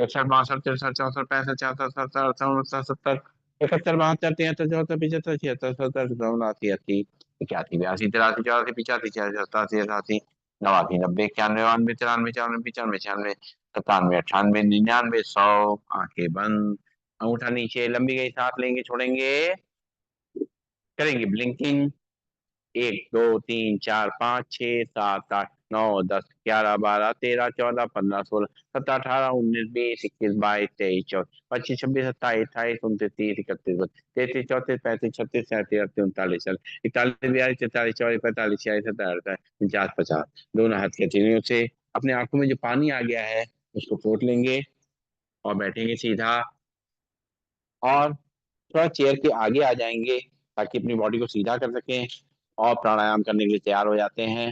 A: इकसठ, बासठ, तिरसठ, चौसठ, पैंसठ, छियासठ, सत्तर, अड़सठ, उनसठ, 70, 71, 72, 73, 74, 75, 76, 77, 79, 80, 81, 82, 83, 84, 85, 86, 87, 88, 89, 90, 91, 92, 93, 94, 95, 96, 97, 98, 99, 100। आंखें बंद, अंगूठा नीचे, लंबी गई सांस लेंगे, छोड़ेंगे, करेंगे ब्लिंकिंग। 1, 2, 3, 4, 5, 6, 7, 8, 9, 10, 11, 12, 13, 14, 15, 16, 17, 18, 19, 20, 21, 22, 23, 24, 25, 26, 27, 28, 29, 30, 31, 33, 34, 35, 36, 37, 38, 39, 41, 42, 43, 44, 45, 46, 47, 48, 49, 50। दोनों हाथ के चिन्हों से अपने आंखों में जो पानी आ गया है उसको पोंछ लेंगे और बैठेंगे सीधा, और थोड़ा चेयर के आगे आ जाएंगे ताकि अपनी बॉडी को सीधा कर सकें, और प्राणायाम करने के लिए तैयार हो जाते हैं।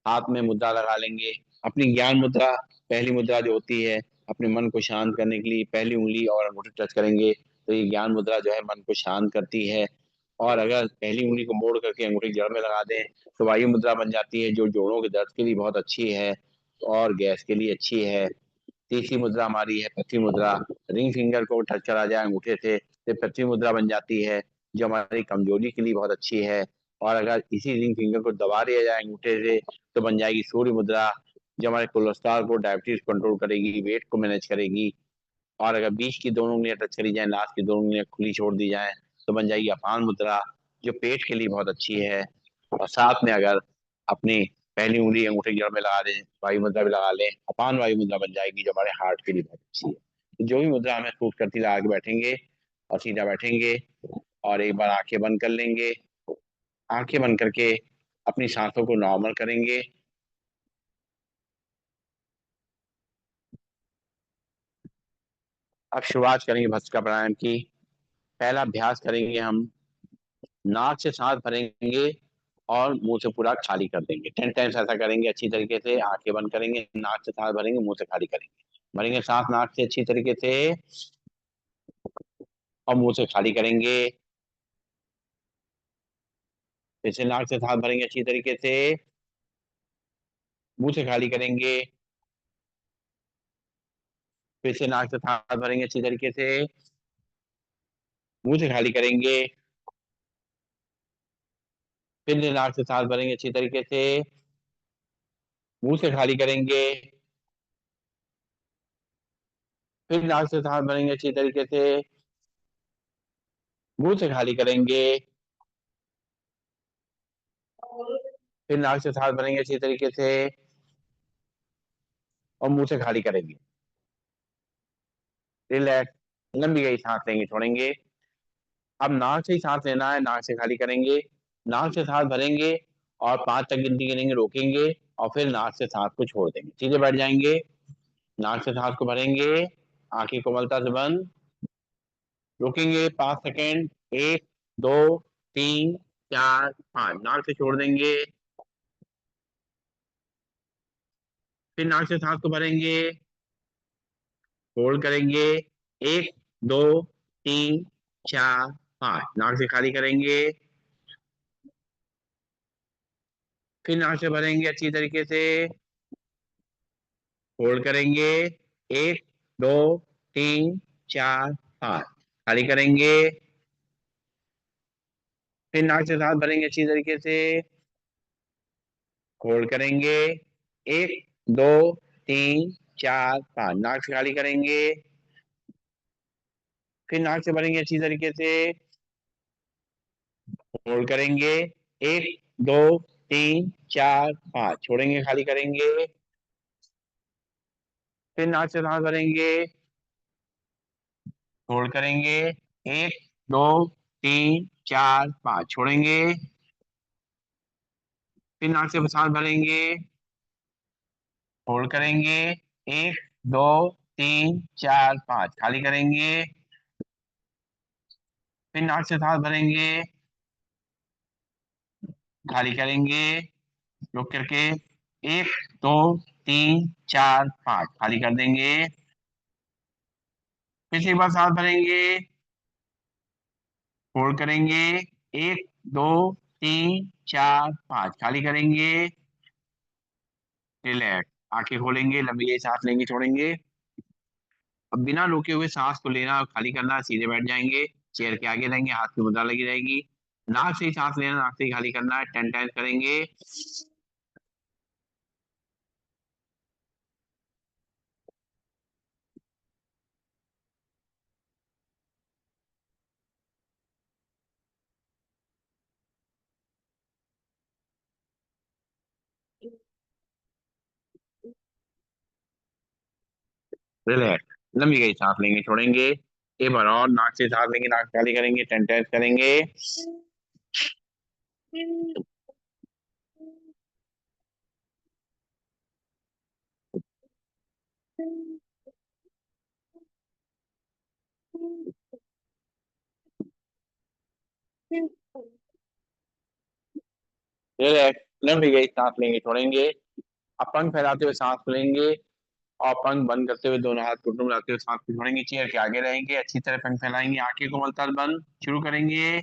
A: हाथ में मुद्रा लगा लेंगे, अपनी ज्ञान मुद्रा, पहली मुद्रा जो होती है अपने मन को शांत करने के लिए, पहली उंगली और अंगूठे टच करेंगे तो ये ज्ञान मुद्रा जो है मन को शांत करती है। और अगर पहली उंगली को मोड़ करके अंगूठी जड़ में लगा दें तो वायु मुद्रा बन जाती है, जो जोड़ों के दर्द के लिए बहुत अच्छी है और गैस के लिए अच्छी है। तीसरी मुद्रा हमारी है पृथ्वी मुद्रा। रिंग फिंगर को टच करा जाए अंगूठे से तो पृथ्वी मुद्रा बन जाती है, जो हमारी कमजोरी के लिए बहुत अच्छी है। और अगर इसी रिंग फिंगर को दबा दिया जाए अंगूठे से तो बन जाएगी सूर्य मुद्रा, जो हमारे कोलेस्ट्रॉल को, डायबिटीज कंट्रोल करेगी, वेट को मैनेज करेगी। और अगर बीच की दोनों उंगलियां टच करी जाए, लास्ट की दोनों उंगलियां खुली छोड़ दी जाए तो बन जाएगी अपान मुद्रा, जो पेट के लिए बहुत अच्छी है। और साथ में अगर अपनी पहली उंगली अंगूठे की जड़ में लगा दें, वायु मुद्रा भी लगा लें, अपान वायु मुद्रा बन जाएगी, जो हमारे हार्ट के लिए बहुत अच्छी है। तो जो भी मुद्रा हमें सूट करती लगा के बैठेंगे और सीधा बैठेंगे, और एक बार आंखें बंद कर लेंगे। आंखें बंद करके अपनी सांसों को नॉर्मल करेंगे। अब शुरुआत करेंगे भस्त्रिका प्राणायाम की। पहला अभ्यास करेंगे हम, नाक से सांस भरेंगे और मुंह से पूरा खाली कर देंगे। 10 टाइम्स ऐसा करेंगे अच्छी तरीके से। आंखें बंद करेंगे, नाक से सांस भरेंगे, मुंह से खाली करेंगे। भरेंगे सांस नाक से अच्छी तरीके से और मुंह से खाली करेंगे। फिर से नाक से सांस भरेंगे अच्छी तरीके से, मुंह से खाली करेंगे। फिर से नाक से सांस भरेंगे अच्छी तरीके से, मुंह से खाली करेंगे। फिर से नाक से सांस भरेंगे अच्छी तरीके से, मुंह से खाली करेंगे। फिर नाक से सांस भरेंगे अच्छी तरीके से, मुंह से खाली करेंगे। फिर नाक से सांस भरेंगे अच्छी तरीके से और मुंह से खाली करेंगे। रिलैक्स, लंबी गई सांस लेंगे, छोड़ेंगे। अब नाक से ही सांस लेना है, नाक से खाली करेंगे। नाक से सांस भरेंगे और 5 तक गिनती गिनेंगे, रोकेंगे और फिर नाक से सांस को छोड़ देंगे, सीधे बैठ जाएंगे। नाक से सांस को भरेंगे, आंखें कोमलता से बंद, रोकेंगे 5 सेकेंड, 1, 2, 3, 4, 5, नाक से छोड़ देंगे। फिर नाक से सांस को भरेंगे, होल्ड करेंगे, 1, 2, 3, 4, 5, नाक से खाली करेंगे। फिर नाक से भरेंगे अच्छी तरीके से, होल्ड करेंगे, 1, 2, 3, 4, 5, खाली करेंगे। फिर नाक से सांस भरेंगे अच्छी तरीके से, होल्ड करेंगे, 1, 2, 3, 4, 5, नाक से खाली करेंगे। फिर नाक से भरेंगे अच्छी तरीके से, होल्ड करेंगे, 1, 2, 3, 4, 5, छोड़ेंगे, खाली करेंगे। फिर नाक से सांस भरेंगे, होल्ड करेंगे, 1, 2, 3, 4, 5, छोड़ेंगे। फिर नाक से सांस भरेंगे, होल्ड करेंगे, 1, 2, 3, 4, 5, खाली करेंगे। फिर नाक से सांस भरेंगे, खाली करेंगे, रोक करके, 1, 2, 3, 4, 5, खाली कर देंगे। फिर से एक बार सांस भरेंगे, होल्ड करेंगे, 1, 2, 3, 4, 5, खाली करेंगे। रिलैक्स, आंखें खोलेंगे, लंबी सांस लेंगे, छोड़ेंगे। अब बिना रोके हुए सांस को लेना और खाली करना, सीधे बैठ जाएंगे, चेयर के आगे रहेंगे, हाथ की मुद्रा लगी रहेगी। नाक से ही सांस लेना, नाक से ही खाली करना है, 10 टाइम्स करेंगे। रिलैक्स, लंबी गई सांस लेंगे, छोड़ेंगे। एक बार और नाक से सांस लेंगे, नाक खाली करेंगे, 10 टाइम्स करेंगे। रिलैक्स, लंबी गई सांस लेंगे, छोड़ेंगे। अब पंख फैलाते हुए सांस लेंगे, और पंख बंद करते हुए दोनों हाथ घुटनों में लाते हुए सांस को छोड़ेंगे, चेयर के आगे रहेंगे, अच्छी तरह पंख फैलाएंगे, आंखें को मलताल बंद, शुरू करेंगे।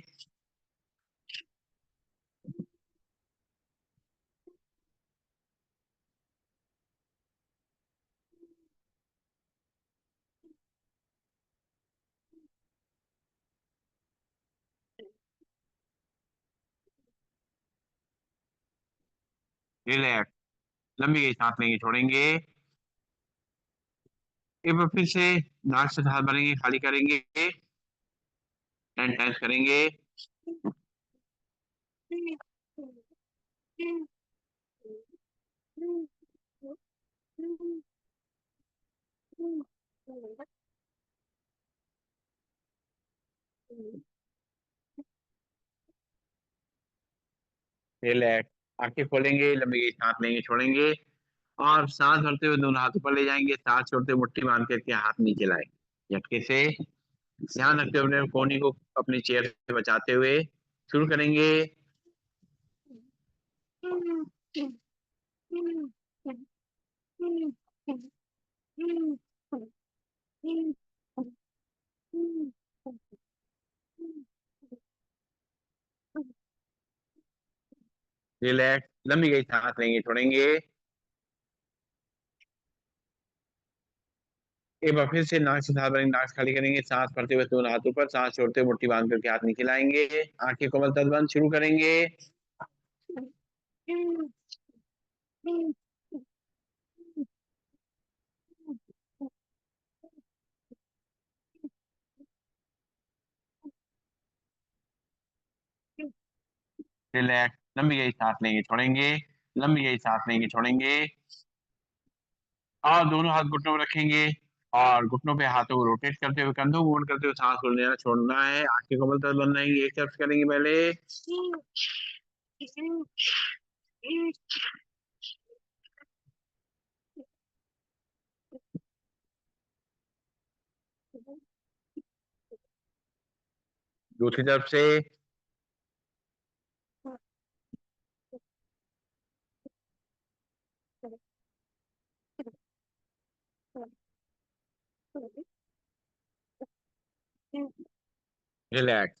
A: रिलैक्स, लंबी गई सांस लेंगे, छोड़ेंगे। एक बार फिर से नाक से सांस भरेंगे, खाली करेंगे, 10 टाइम्स करेंगे। रिलैक्स, आंखें खोलेंगे, लंबी गई सांस लेंगे, छोड़ेंगे। और सांस भरते हुए दोनों हाथ ऊपर ले जाएंगे, सांस छोड़ते हुए मुट्ठी बांध करके हाथ नीचे लाएंगे झटके से। ध्यान रखते हुए अपने कोहनी को अपनी चेयर से बचाते हुए शुरू करेंगे। रिलैक्स, लंबी गई सांस लेंगे, छोड़ेंगे। एक बार फिर से नाक से सांस भरेंगे, नाक से खाली करेंगे, सांस भरते हुए दोनों हाथ ऊपर, सांस छोड़ते हुए मुट्ठी बांध करके हाथ नीचे लाएंगे, आंखें कोमल तक बंद, शुरू करेंगे। रिलैक्स, लंबी गई सांस लेंगे, छोड़ेंगे, लंबी गई सांस लेंगे, छोड़ेंगे। और दोनों हाथ घुटनों में रखेंगे, और घुटनों पे हाथों को रोटेट करते हुए, कंधों को मोड़ करते हुए सांस को लेना छोड़ना है, आंखें कोमल तक बंद रहेंगी, एक तरफ करेंगे पहले। दूसरी तरफ से। रिलैक्स,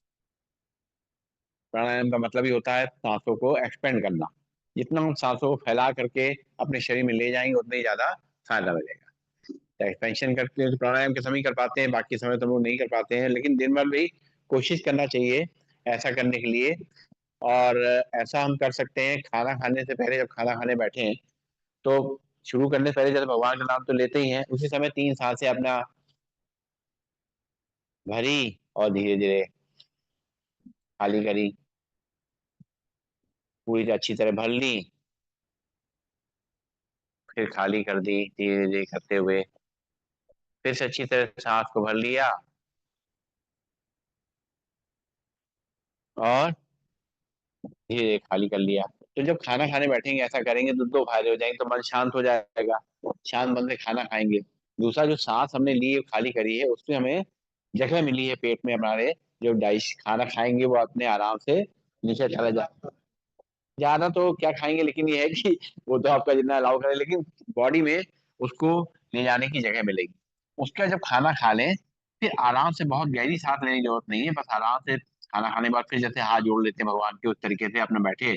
A: प्राणायाम का मतलब ही होता है सांसों को एक्सपेंड करना। जितना हम सांसों को फैला करके अपने शरीर में ले जाएंगे, उतना ही ज्यादा फायदा मिलेगा। तो एक्सपेंशन करते हैं तो प्राणायाम के समय ही कर पाते हैं, बाकी समय तो हम लोग नहीं कर पाते हैं, लेकिन दिन भर भी कोशिश करना चाहिए ऐसा करने के लिए। और ऐसा हम कर सकते हैं, खाना खाने से पहले, जब खाना खाने बैठे हैं तो शुरू करने से पहले जैसे भगवान का नाम तो लेते ही हैं, उसी समय 3 सांसें अपना भरी और धीरे धीरे खाली करी, पूरी अच्छी तरह भर ली, फिर खाली कर दी धीरे धीरे करते हुए, फिर से अच्छी तरह सांस को भर लिया, और धीरे धीरे खाली कर लिया। तो जब खाना खाने बैठेंगे ऐसा करेंगे तो दो फायदे हो जाएंगे, तो मन शांत हो जाएगा, शांत मन से खाना खाएंगे। दूसरा, जो सांस हमने ली है, खाली करी है, उसमें हमें जगह मिली है पेट में हमारे, जो डाइस खाना खाएंगे वो अपने आराम से नीचे चला जाए। ज्यादा तो क्या खाएंगे, लेकिन ये है कि वो तो आपका जितना अलाउ करे, लेकिन बॉडी में उसको ले जाने की जगह मिलेगी। उसका जब खाना खा लें, फिर आराम से, बहुत गहरी सांस लेने की जरूरत नहीं है, बस आराम से खाना खाने के बाद फिर जैसे हाथ जोड़ लेते हैं भगवान के, उस तरीके से अपने बैठे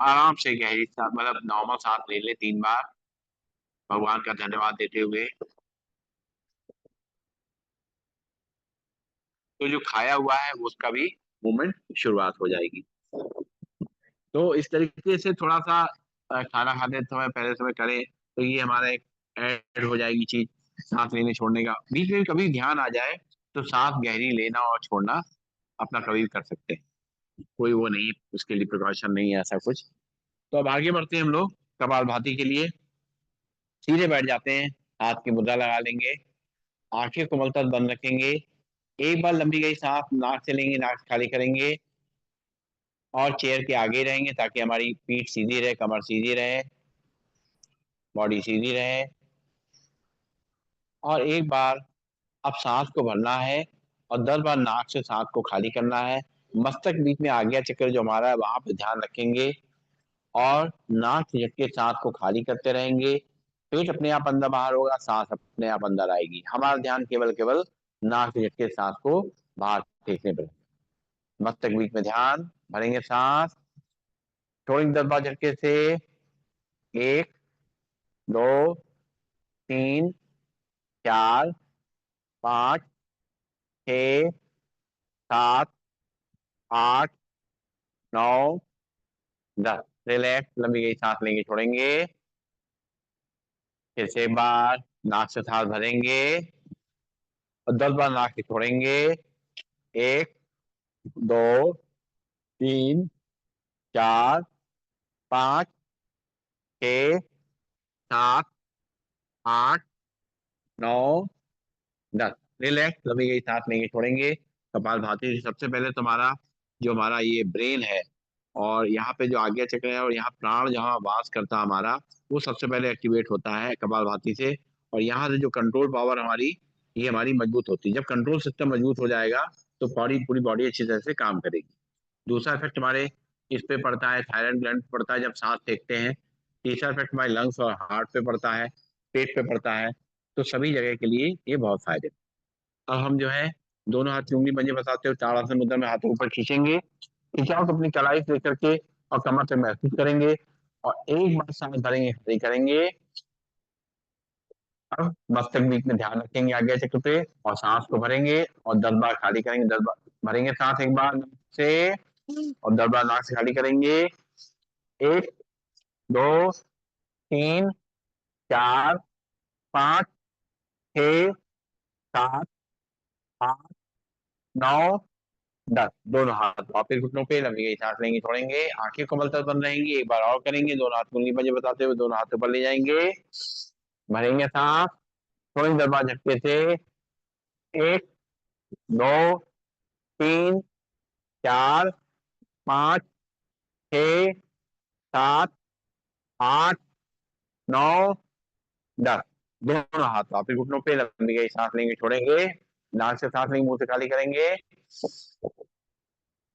A: आराम से गहरी सांस, मतलब नॉर्मल सांस ले ले 3 बार, भगवान का धन्यवाद देते हुए। तो जो खाया हुआ है उसका भी मूवमेंट शुरुआत हो जाएगी। तो इस तरीके से थोड़ा सा खाना खाते समय पहले समय करें तो ये हमारा एक ऐड हो जाएगी चीज, सांस लेने छोड़ने का। बीच में कभी ध्यान आ जाए तो सांस गहरी लेना और छोड़ना अपना कभी भी कर सकते हैं, कोई वो नहीं, उसके लिए प्रिकॉशन नहीं है ऐसा कुछ। तो अब आगे बढ़ते हैं हम लोग कपालभाति के लिए। सीधे बैठ जाते हैं, हाथ की मुद्रा लगा लेंगे, आंखें कोमल तक बंद रखेंगे, एक बार लंबी गई सांस नाक से लेंगे, नाक से खाली करेंगे और चेयर के आगे रहेंगे ताकि हमारी पीठ सीधी रहे, कमर सीधी रहे, बॉडी सीधी रहे। और एक बार अब सांस को भरना है और 10 बार नाक से सांस को खाली करना है। मस्तक बीच में आज्ञा चक्र जो हमारा है वहां पे ध्यान रखेंगे और नाक से झटके सांस को खाली करते रहेंगे। पेट अपने आप अंदर बाहर होगा, सांस अपने आप अंदर आएगी। हमारा ध्यान केवल केवल नाक से झटके सांस को बाहर फेंकने पर। मस्तक बीच में ध्यान, भरेंगे सांस, छोड़ेंगे 10 बार झटके से। 1, 2, 3, 4, 5, 6, 7, 8, 9, 10। रिलैक्स, लंबी गई सांस लेंगे, छोड़ेंगे। फिर से एक बार नाक से सांस भरेंगे और 10 बार नाक से छोड़ेंगे। 1, 2, 3, 4, 5, 6, 7, 8, 9, 10। रिलैक्स, लंबी गई सांस लेंगे, छोड़ेंगे। कपाल भाती सबसे पहले तुम्हारा जो हमारा ये ब्रेन है और यहाँ पे जो आज्ञा चक्र है और यहाँ प्राण जहाँ वास करता है हमारा, वो सबसे पहले एक्टिवेट होता है कपाल भाती से। और यहाँ से जो कंट्रोल पावर हमारी, ये हमारी मजबूत होती है। जब कंट्रोल सिस्टम मजबूत हो जाएगा तो बॉडी, पूरी बॉडी अच्छी तरह से काम करेगी। दूसरा इफेक्ट हमारे इस पे पड़ता है, थायराइड ग्लैंड पे पड़ता है जब सांस फेंकते हैं। तीसरा इफेक्ट हमारे लंग्स और हार्ट पे पड़ता है, पेट पे पड़ता है। तो सभी जगह के लिए ये बहुत फायदे। अब हम जो है दोनों हाथ की उंगली पंजे फंसाते हुए ताड़ासन मुद्रा में हाथों ऊपर खींचेंगे, खिंचाव को अपनी कलाई से लेकर के और कमर से महसूस करेंगे और एक बार सांस भरेंगे, खाली करेंगे। अब मस्तक बीच में ध्यान रखेंगे आज्ञा चक्र पे और सांस को भरेंगे और 10 बार खाली करेंगे। 10 बार भरेंगे सांस, एक बार नाक से और 10 बार नाक से खाली करेंगे। 1, 2, 3, 4, 5, 6, 7, 8, 9, 10। दोनों हाथ वापिस घुटनों पे, लंबी गई सांस लेंगे, छोड़ेंगे। आंखें कमल तक बंद रहेंगी, एक बार और करेंगे। दोनों हाथ उंगली पंजे बताते हुए दोनों हाथ ऊपर ले जाएंगे, भरेंगे सांस, छोड़ेंगे 10 बार झटके से। 1, 2, 3, 4, 5, 6, 7, 8, 9, 10। दोनों हाथ वापिस घुटनों पे, लंबी गई सांस लेंगे, छोड़ेंगे। नाक से सांस लेंगे, मुंह से खाली करेंगे।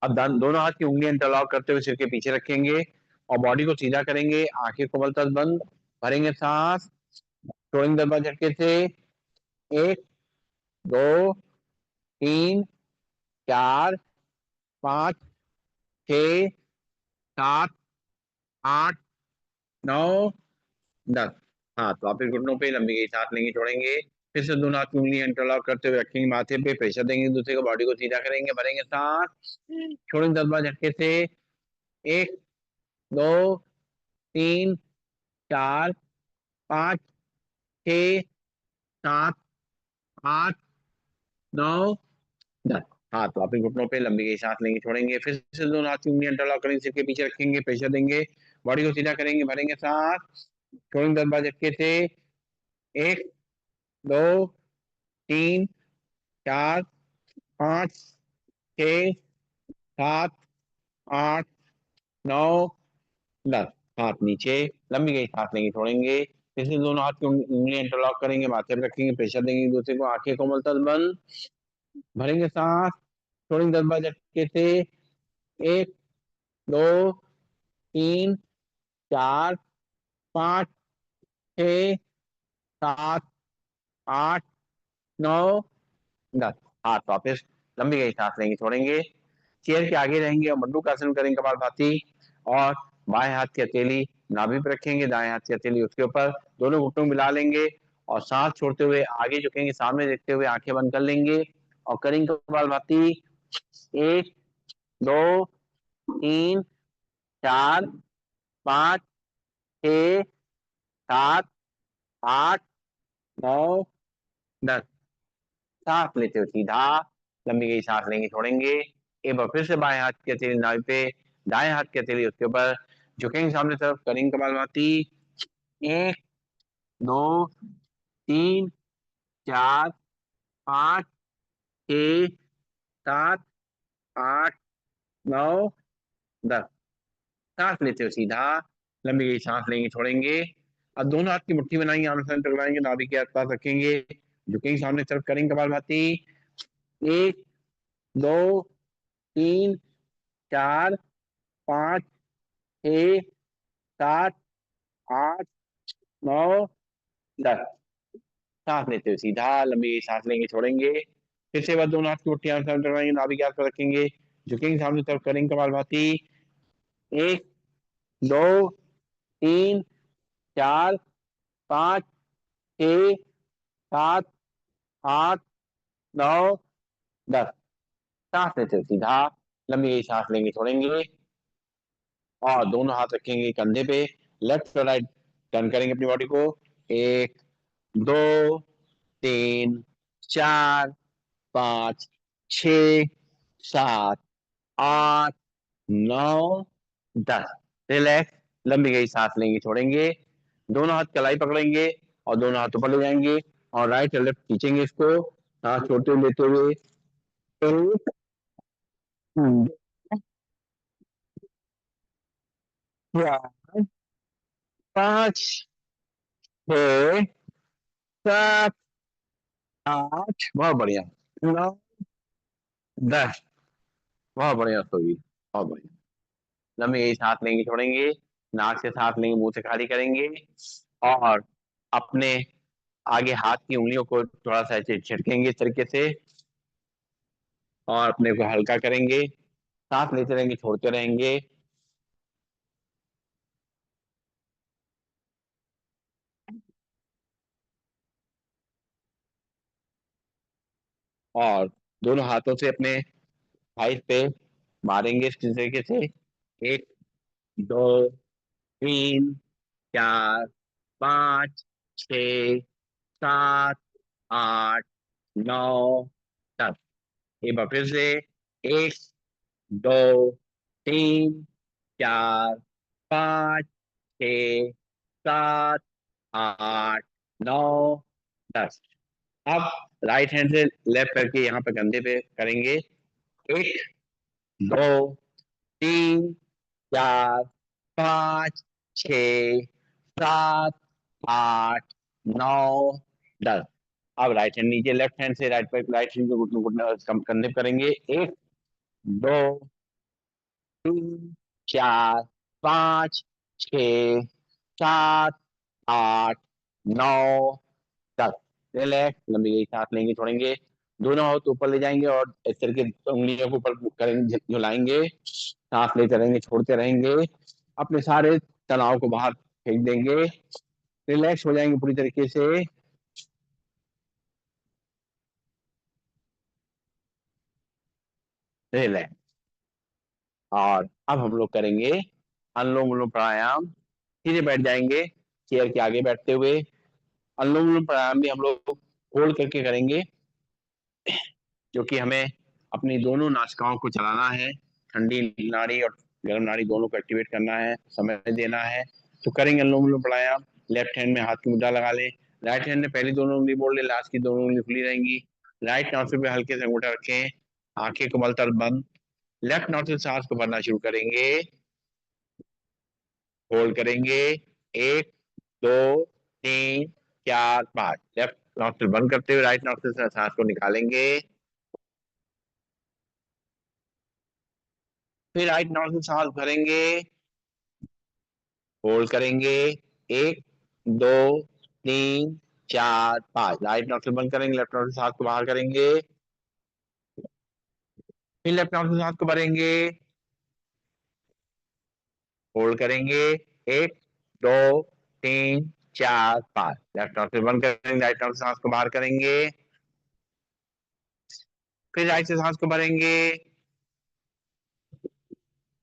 A: अब दोनों हाथ की उंगलियां इंटरलॉक करते हुए सिर के पीछे रखेंगे और बॉडी को सीधा करेंगे। आंखें कोमल तक बंद, भरेंगे सांस, छोड़ेंगे 10 बार झटके से। 1, 2, 3, 4, 5, 6, 7, 8, 9, 10। हाथ वापिस घुटनों पे, लंबी गई सांस लेंगे, छोड़ेंगे। फिर से दोनों हाथ की उंगलियां इंटरलॉक करते हुए रखेंगे माथे पे, प्रेशर देंगे दूसरे को, बॉडी को सीधा करेंगे, भरेंगे सांस, छोड़ेंगे 10 बार झटके से। 1, 2, 3, 4, 5, 6, 7, 8, 9, 10। हाथ वापिस घुटनों पे, लंबी गई सांस लेंगे, छोड़ेंगे। फिर से दोनों हाथ की उंगलियां इंटरलॉक करेंगे, सिर के पीछे रखेंगे, प्रेशर देंगे, बॉडी को सीधा करेंगे, भरेंगे सांस, छोड़ेंगे 10 बार झटके से। 1, 2, 3, 4, 5, 6, 7, 8, 9, 10। हाथ नीचे, लंबी गई सांस लेंगे, छोड़ेंगे। फिर से दोनों हाथ की उंगलियां इंटरलॉक करेंगे, माथे पे रखेंगे, प्रेशर देंगे एक दूसरे को, आंखें कोमल तक बंद, भरेंगे सांस, छोड़ेंगे 10 बार झटके से। 1, 2, 3, 4, 5, 6, 7, 8, 9, 10। हाथ वापस, लंबी गई सांस लेंगे, छोड़ेंगे। चेयर के आगे रहेंगे और मंडूक आसन करेंगे कपालभाति और बाएं हाथ की हथेली नाभि पे रखेंगे, दाएं हाथ की हथेली उसके ऊपर, दोनों घुटनों को मिला लेंगे और सांस छोड़ते हुए आगे झुकेंगे, सामने देखते हुए आंखें बंद कर लेंगे और करेंगे कपालभाति। 1 2 3 4 5 6 7 8 9 10। सांस लेते हुए सीधा लंबी गई सांस लेंगे, छोड़ेंगे। एक बार फिर से बाएं हाथ की हथेली नाभि पे, दाएं हाथ की हथेली उसके ऊपर, झुकेंगे सामने तरफ, करेंगे कपालभाति। 1 2 3 4 5 6 7 8 9 10। सांस लेते हुए सीधा लंबी गई सांस लेंगे, छोड़ेंगे। अब दोनों हाथ की मुट्ठी बनाएंगे, आमने सामने टकराएंगे, नाभि के आसपास रखेंगे, झुकेंगे सामने तरफ, करेंगे कपालभाति। 1 2 3 4 5 6 7 8 9 10। सांस लेते हुए सीधा लंबी सांस लेंगे, छोड़ेंगे। फिर से बाद दोनों हाथ की मुट्ठी आमने सामने टकराएंगे, नाभि के आसपास रखेंगे, झुकेंगे सामने तरफ, करेंगे कपालभाति। 1 2 3 4 5 6 7 8 9 10। सांस लेते हुए सीधा लंबी सांस लेंगे, छोड़ेंगे और दोनों हाथ रखेंगे कंधे पे, लेफ्ट और राइट टर्न करेंगे अपनी बॉडी को। 1 2 3 4 5 6 7 8 9 10। रिलैक्स, लंबी गई सांस लेंगे, छोड़ेंगे, दोनों हाथ कलाई पकड़ेंगे और दोनों हाथ ऊपर ले जाएंगे और राइट और लेफ्ट खींचेंगे इसको, सांस छोड़ते हुए लेते हुए। 1 4 5 6 7 8, बहुत बढ़िया, 9 10। बहुत बढ़िया सोई, बहुत बढ़िया। लंबी गई सांस लेंगे, छोड़ेंगे, नाक से सांस लेंगे, मुंह से खाली करेंगे और अपने आगे हाथ की उंगलियों को थोड़ा सा ऐसे झटकेंगे इस तरीके से और अपने को हल्का करेंगे, सांस लेते रहेंगे, छोड़ते रहेंगे। और दोनों हाथों से अपने थाइस पे मारेंगे इस तरीके से। 1 2 3 4 5 6 7 8 9 10। एक बार फिर से। 1 2 3 4 5 6 7 8 9 10। अब राइट हैंड से लेफ्ट करके यहाँ पे कंधे पे करेंगे। 1 2 3 4 5 6 7 8 9 10। अब राइट हैंड नीचे, लेफ्ट हैंड से राइट हैंड को घुटने घुटने कंधे पे करेंगे। 1 2 3 4 5 6 7 8 9 10। रिलैक्स, लंबी गई सांस लेंगे, छोड़ेंगे, दोनों हाथ ऊपर ले जाएंगे और इस तरह के उंगलियों को ऊपर करेंगे, झुलाएंगे, सांस लेते रहेंगे, छोड़ते रहेंगे, अपने सारे तनाव को बाहर फेंक देंगे, रिलैक्स हो जाएंगे पूरी तरीके से। रिलैक्स। और अब हम लोग करेंगे अनुलोम विलोम प्राणायाम। सीधे बैठ जाएंगे चेयर के आगे बैठते हुए। अनुलोम विलोम प्राणायाम भी हम लोग होल्ड करके करेंगे, जो कि हमें अपनी दोनों नासिकाओं को चलाना है, ठंडी नाड़ी और गर्म नाड़ी दोनों को एक्टिवेट करना है, समय देना है। तो करेंगे अनुलोम विलोम प्राणायाम। लेफ्ट हैंड में हाथ की मुद्रा लगा लें, राइट हैंड में पहली दोनों उंगली मोड़ ले, लास्ट की दोनों उंगली खुली रहेंगी। राइट नॉस्ट्रिल पे हल्के से अंगूठा रखें, आंखें को मलतर बंद, लेफ्ट नॉस्ट्रिल से सांस को भरना शुरू करेंगे, होल्ड करेंगे। 1 2 3 4 5। लेफ्ट नॉस्ट्रिल बंद करते हुए राइट नॉस्ट्रिल से सांस को निकालेंगे, फिर राइट नॉस्ट्रिल से सांस भरेंगे, होल्ड करेंगे। 1 2 3 4 5। राइट नॉस्ट्रिल बंद करेंगे, लेफ्ट नॉस्ट्रिल से सांस को बाहर करेंगे, फिर लेफ्ट नॉस्ट्रिल से सांस को भरेंगे, होल्ड करेंगे, 1 2 3 4 5। लेफ्ट नोज से बंद करेंगे, राइट नोज से सांस को बाहर करेंगे, फिर राइट से सांस को भरेंगे,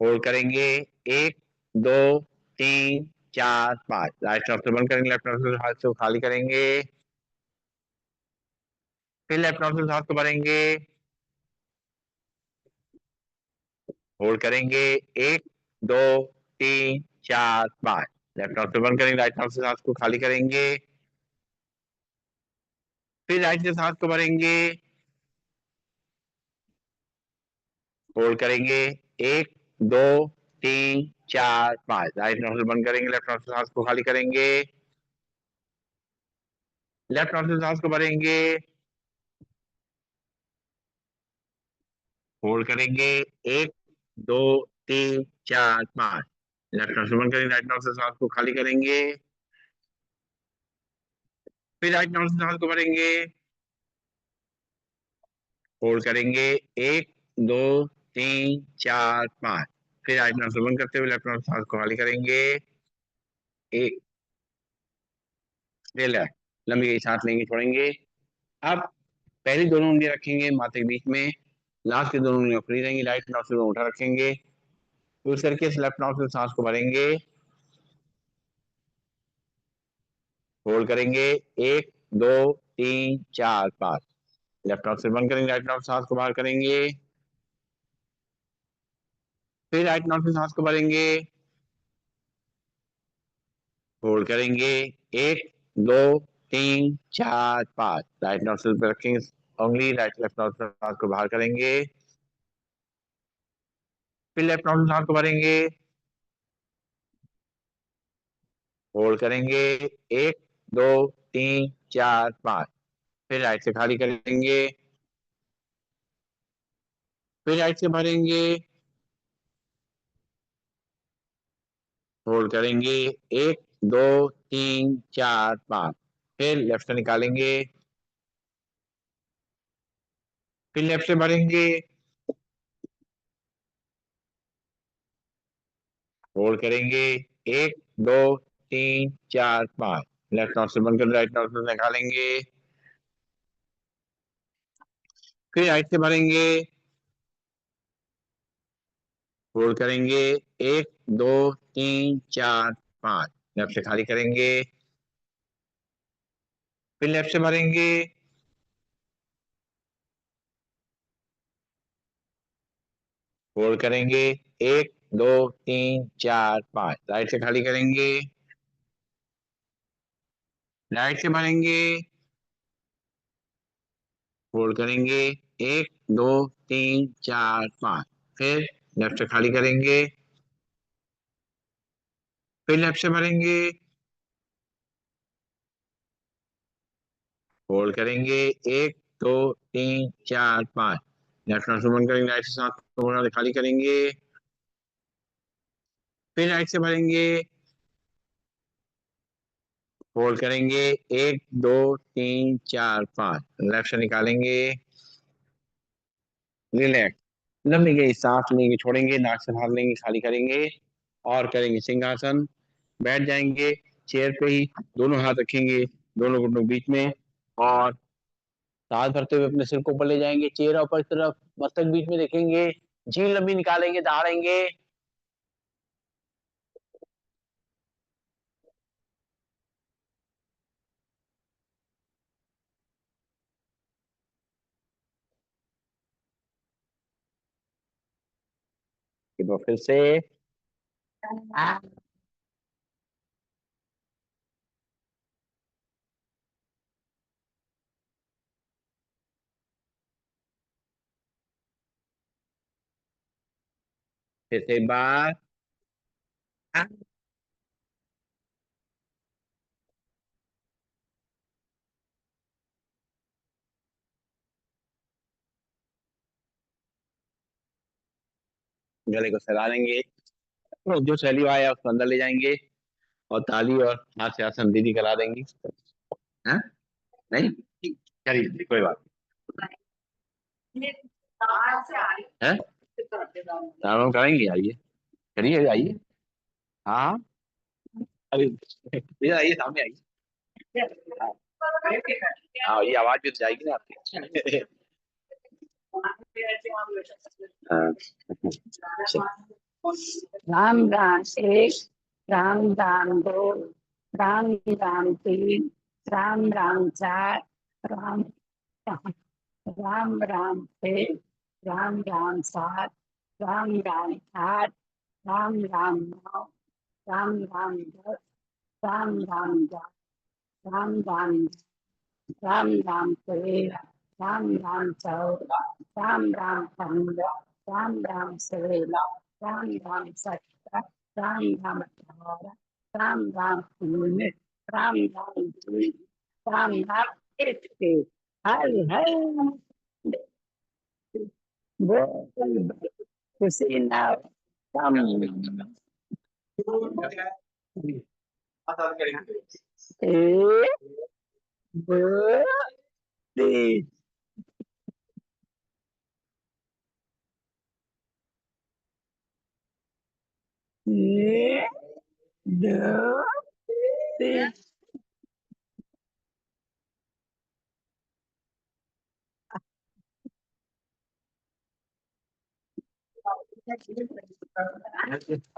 A: होल्ड करेंगे, 1 2 3 4 5। राइट नोज से बंद करेंगे, लेफ्ट नोज से हाथ से खाली करेंगे, फिर लेफ्ट नोज से सांस को भरेंगे, होल्ड करेंगे, 1 2 3 4 5। लेफ्ट नोज से बंद करेंगे, राइट नोज से सांस को खाली करेंगे, फिर राइट से सांस को भरेंगे, होल्ड करेंगे, 1 2 3 4 5। राइट नोज से बंद करेंगे, लेफ्ट नोज से सांस को खाली करेंगे, लेफ्ट नोज से सांस को भरेंगे, होल्ड करेंगे, 1 2 3 4 5। लेफ्ट नोज से बंद करेंगे, राइट नोज से सांस को खाली करेंगे, फिर राइट नोज से सांस को भरेंगे, होल्ड करेंगे, 1 2 3 4 5। फिर राइट नोज से बंद करते हुए लेफ्ट नोज से सांस को खाली करेंगे, एक रिलैक्स, लंबी गई सांस लेंगे, छोड़ेंगे। अब पहली दोनों उंगलियां रखेंगे माथे के बीच में, लास्ट की दोनों उंगलियां फ्री रहेंगी, राइट नोस्ट्रिल में उठा रखेंगे, तो इस करके लेफ्ट नोस्ट्रिल से सांस को भरेंगे, होल्ड करेंगे, 1 2 3 4 5। लेफ्ट नोस्ट्रिल बंद करेंगे, राइट नोस्ट्रिल सांस को बाहर करेंगे, फिर राइट नोस्ट्रिल सांस को भरेंगे, होल्ड करेंगे, 1 2 3 4 5। राइट नोस्ट्रिल पे रखेंगे उंगली, राइट लेफ्ट नोस्ट्रिल सांस को बाहर करेंगे, फिर लेफ्ट नोस्ट्रिल सांस को भरेंगे, होल्ड करेंगे, 1 2 3 4 5। फिर राइट से खाली करेंगे, फिर राइट से भरेंगे, होल्ड करेंगे, 1 2 3 4 5। फिर लेफ्ट से निकालेंगे, फिर लेफ्ट से भरेंगे, होल्ड करेंगे, 1 2 3 4 5। लेफ्ट नोट से बंद कर राइट नोट से निकालेंगे, फिर राइट से भरेंगे, होल्ड करेंगे, 1 2 3 4 5। लेफ्ट से खाली करेंगे, फिर लेफ्ट से भरेंगे, होल्ड करेंगे, 1 2 3 4 5। राइट से खाली करेंगे, राइट से भरेंगे, होल्ड करेंगे, 1 2 3 4 5। फिर लेफ्ट से खाली करेंगे, फिर लेफ्ट से भरेंगे, होल्ड करेंगे, 1 2 3 4 5। लेफ्ट से बंद करेंगे, राइट से सांस को खाली करेंगे, फिर राइट से भरेंगे, होल्ड करेंगे, 1 2 3 4 5। लेफ्ट से निकालेंगे, रिलैक्स, लंबी गई सांस लेंगे, छोड़ेंगे, नाक से बाहर लेंगे, खाली करेंगे और करेंगे सिंहासन। बैठ जाएंगे चेयर पे ही, दोनों हाथ रखेंगे दोनों घुटनों के बीच में और सांस भरते हुए अपने सिर को ऊपर ले जाएंगे, चेहरा ऊपर की तरफ, मस्तक बीच में देखेंगे, झील लंबी निकालेंगे, दहाड़ेंगे, फिर से एक बार गले को सजा लेंगे, तो जो सैली आया उसको अंदर ले जाएंगे और ताली और हाथ से आसन दीदी करा देंगी। हाँ? नहीं, चलिए कोई बात नहीं है, काम करेंगे, आइए, करिए आइए। हाँ अरे ये आइए सामने आइए। हाँ ये आवाज भी तो जाएगी ना आपकी। हाँ चल।
B: राम राम एक, राम राम दो, राम राम तीन, राम राम चार, राम राम राम छः, राम राम सात, राम राम आठ, राम राम नौ, राम राम दस, राम राम ग्यारह, राम राम राम राम तेरह, राम राम चौदह, राम राम पंद्रह, राम राम सोलह, राम राम सत्रह, राम राम अठारह, राम राम उन्नीस, राम राम बीस, राम राम इक्कीस। हर हर बोल खुशी ना कम। एक, दो, तीन। एक, दो, तीन।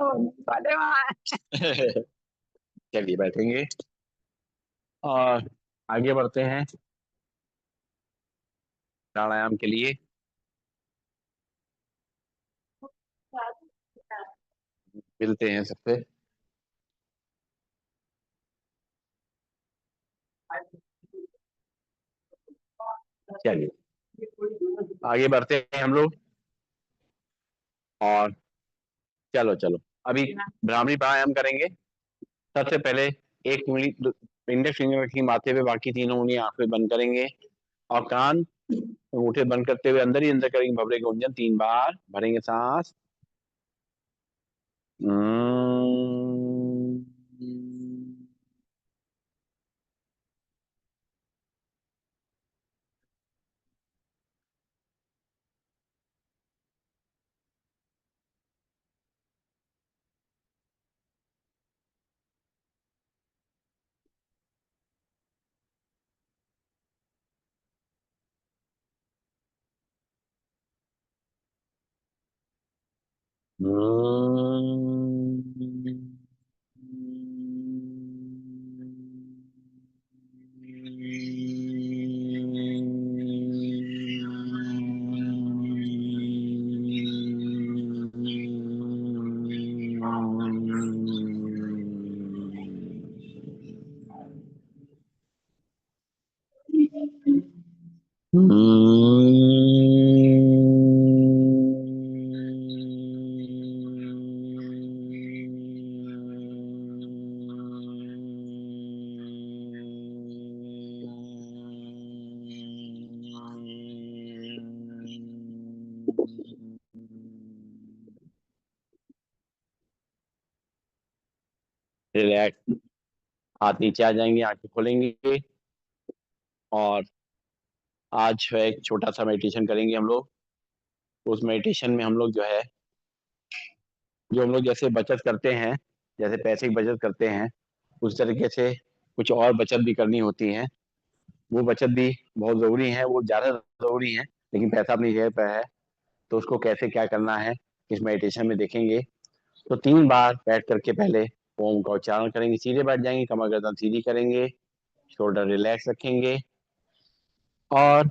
B: ओ, बड़े वाह।
A: चलिए बैठेंगे और आगे बढ़ते हैं प्राणायाम के लिए। मिलते हैं सबसे। चलिए आगे बढ़ते हैं हम लोग। और चलो चलो अभी भ्रामरी प्राणायाम करेंगे। सबसे पहले एक उंगली इंडेक्स फिंगर रखी माथे पे, बाकी तीनों उंगली आंखें बंद करेंगे और कान अंगूठे बंद करते हुए अंदर ही अंदर करेंगे भवरे गुंजन 3 बार भरेंगे सांस। रिलैक्स। हाथ नीचे आ जाएंगे, आंखें खोलेंगे और आज जो है एक छोटा सा मेडिटेशन करेंगे हम लोग। उस मेडिटेशन में हम लोग जो है, जो हम लोग जैसे बचत करते हैं, जैसे पैसे की बचत करते हैं, उस तरीके से कुछ और बचत भी करनी होती है। वो बचत भी बहुत ज़रूरी है, वो ज़्यादा ज़रूरी है, लेकिन पैसा अपनी जगह पर है। तो उसको कैसे क्या करना है इस मेडिटेशन में देखेंगे। तो 3 बार बैठ करके पहले ओम का उच्चारण करेंगे, सीधे बैठ जाएंगे, कमर गर्दन सीधी करेंगे, शोल्डर रिलैक्स रखेंगे और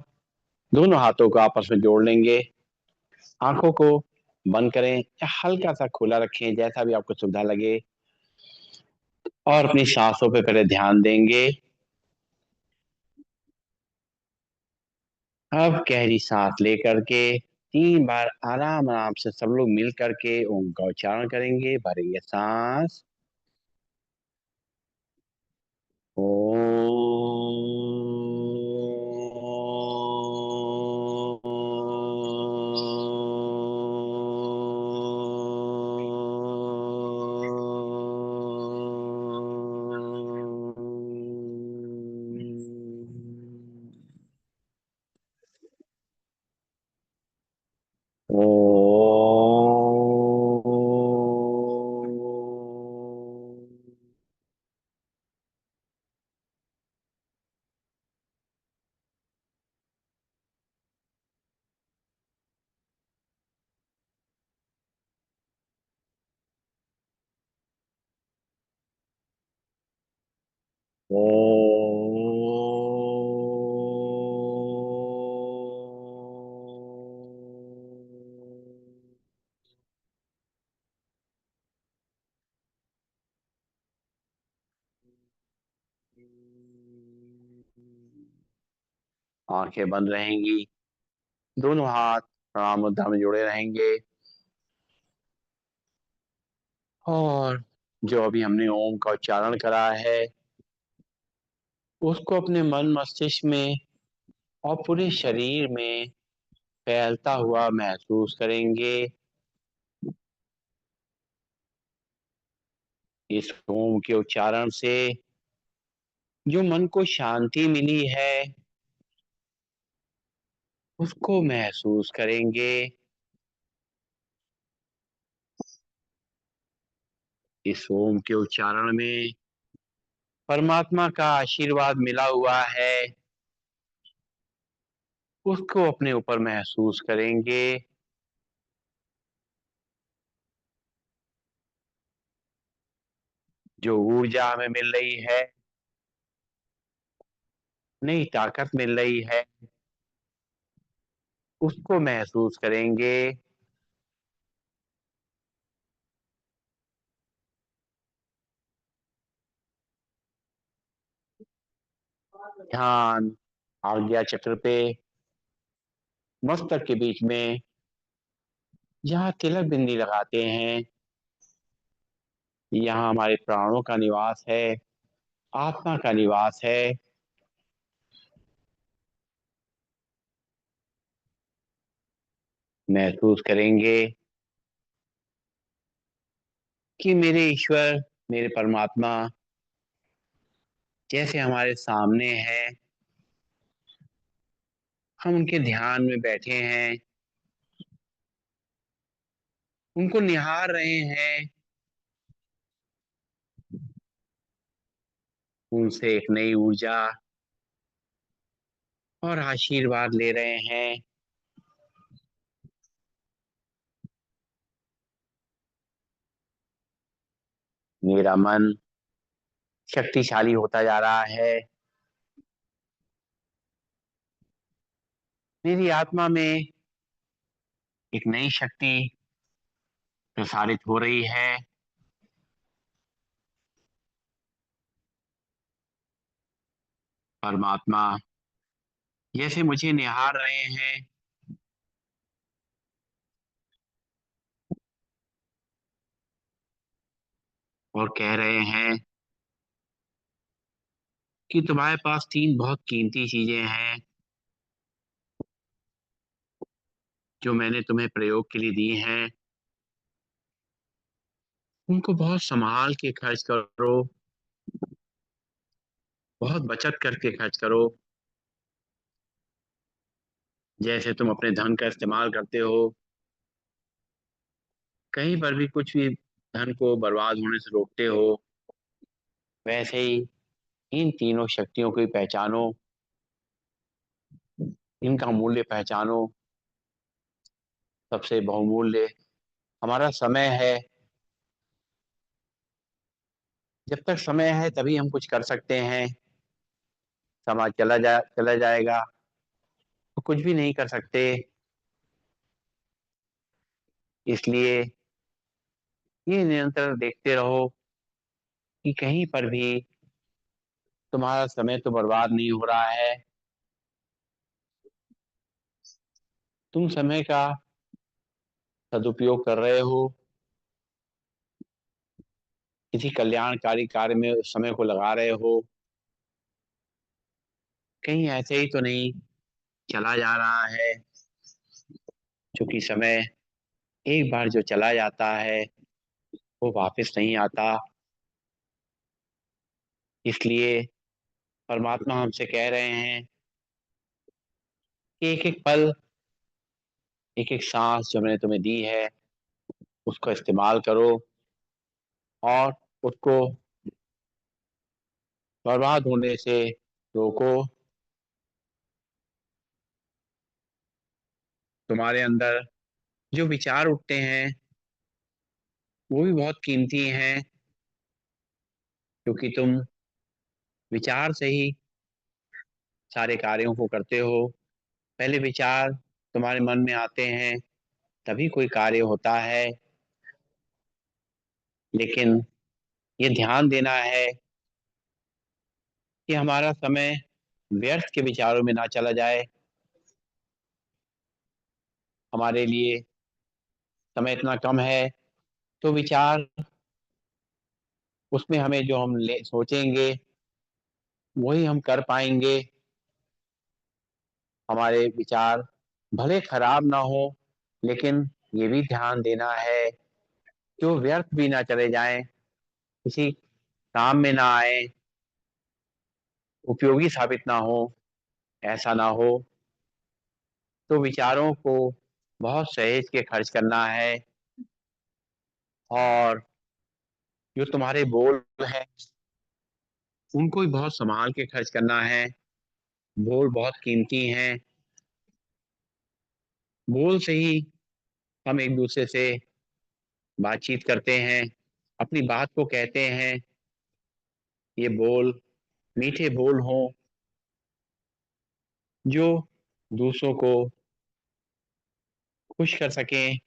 A: दोनों हाथों को आपस में जोड़ लेंगे। आंखों को बंद करें या हल्का सा खुला रखें, जैसा भी आपको सुविधा लगे, और अपनी सांसों पे पहले ध्यान देंगे। अब गहरी सांस लेकर के 3 बार आराम आराम से सब लोग मिल करके ओम का उच्चारण करेंगे, भरेंगे सांस। ओ। ओ। आंखें बंद रहेंगी, दोनों हाथ प्रणाम मुद्रा में जुड़े रहेंगे, और जो अभी हमने ओम का उच्चारण करा है उसको अपने मन मस्तिष्क में और पूरे शरीर में फैलता हुआ महसूस करेंगे। इस ओम के उच्चारण से जो मन को शांति मिली है उसको महसूस करेंगे। इस ओम के उच्चारण में परमात्मा का आशीर्वाद मिला हुआ है, उसको अपने ऊपर महसूस करेंगे। जो ऊर्जा हमें मिल रही है, नई ताकत मिल रही है, उसको महसूस करेंगे। ध्यान आज्ञा चक्र पे मस्तक के बीच में जहाँ तिलक बिंदी लगाते हैं, यहाँ हमारे प्राणों का निवास है, आत्मा का निवास है। महसूस करेंगे कि मेरे ईश्वर, मेरे परमात्मा जैसे हमारे सामने है, हम उनके ध्यान में बैठे हैं, उनको निहार रहे हैं, उनसे एक नई ऊर्जा और आशीर्वाद ले रहे हैं। मेरा मन शक्तिशाली होता जा रहा है, मेरी आत्मा में एक नई शक्ति प्रसारित हो रही है। परमात्मा जैसे मुझे निहार रहे हैं और कह रहे हैं कि तुम्हारे पास तीन बहुत कीमती चीजें हैं जो मैंने तुम्हें प्रयोग के लिए दी हैं, उनको बहुत संभाल के खर्च करो, बहुत बचत करके खर्च करो। जैसे तुम अपने धन का इस्तेमाल करते हो, कहीं पर भी कुछ भी धन को बर्बाद होने से रोकते हो, वैसे ही इन तीनों शक्तियों को पहचानो, इनका मूल्य पहचानो। सबसे बहुमूल्य हमारा समय है। जब तक समय है तभी हम कुछ कर सकते हैं। समय चला जाएगा तो कुछ भी नहीं कर सकते। इसलिए ये निरंतर देखते रहो कि कहीं पर भी तुम्हारा समय तो बर्बाद नहीं हो रहा है। तुम समय का सदुपयोग कर रहे हो, किसी कल्याणकारी कार्य में उस समय को लगा रहे हो। कहीं ऐसे ही तो नहीं चला जा रहा है, क्योंकि समय एक बार जो चला जाता है वो वापस नहीं आता। इसलिए परमात्मा हमसे कह रहे हैं कि एक एक पल, एक एक सांस जो मैंने तुम्हें दी है उसको इस्तेमाल करो और उसको बर्बाद होने से रोको। तुम्हारे अंदर जो विचार उठते हैं वो भी बहुत कीमती हैं, क्योंकि तुम विचार से ही सारे कार्यों को करते हो। पहले विचार तुम्हारे मन में आते हैं तभी कोई कार्य होता है। लेकिन ये ध्यान देना है कि हमारा समय व्यर्थ के विचारों में ना चला जाए। हमारे लिए समय इतना कम है तो विचार उसमें हमें जो हम ले सोचेंगे वही हम कर पाएंगे। हमारे विचार भले खराब ना हो, लेकिन ये भी ध्यान देना है कि वो व्यर्थ भी ना चले जाएं, किसी काम में ना आए, उपयोगी साबित ना हो। ऐसा ना हो तो विचारों को बहुत सहेज के खर्च करना है। और जो तुम्हारे बोल हैं उनको भी बहुत संभाल के खर्च करना है। बोल बहुत कीमती हैं। बोल से ही हम एक दूसरे से बातचीत करते हैं, अपनी बात को कहते हैं। ये बोल मीठे बोल हों जो दूसरों को खुश कर सकें,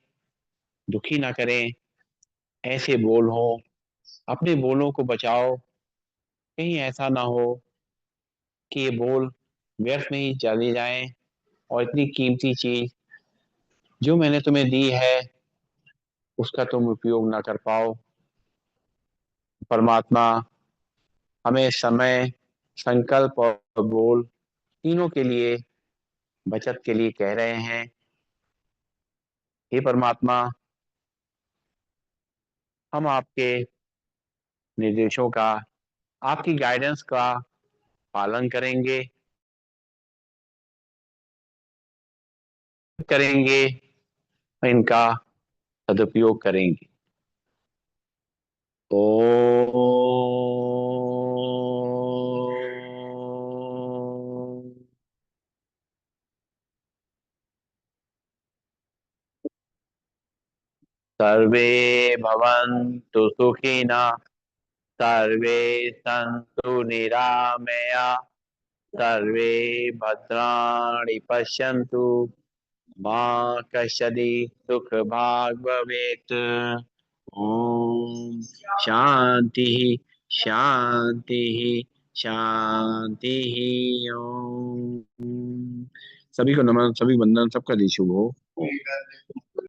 A: दुखी ना करें। ऐसे बोल हों। अपने बोलों को बचाओ, कहीं ऐसा ना हो कि ये बोल व्यर्थ में ही चली जाएं और इतनी कीमती चीज जो मैंने तुम्हें दी है उसका तुम उपयोग ना कर पाओ। परमात्मा हमें समय, संकल्प और बोल तीनों के लिए बचत के लिए कह रहे हैं। हे परमात्मा, हम आपके निर्देशों का, आपकी गाइडेंस का पालन करेंगे करेंगे इनका सदुपयोग करेंगे। ओ सर्वे भवन्तु सुखिनः, सर्वे सन्तु निरामया, सर्वे भद्राणि पश्यन्तु, मा कश्चित् दुःखभाग् भवेत्। ओम शांति शांति शांति। ओम। सभी को नमन, सभी वंदन, सबका दिन शुभ हो।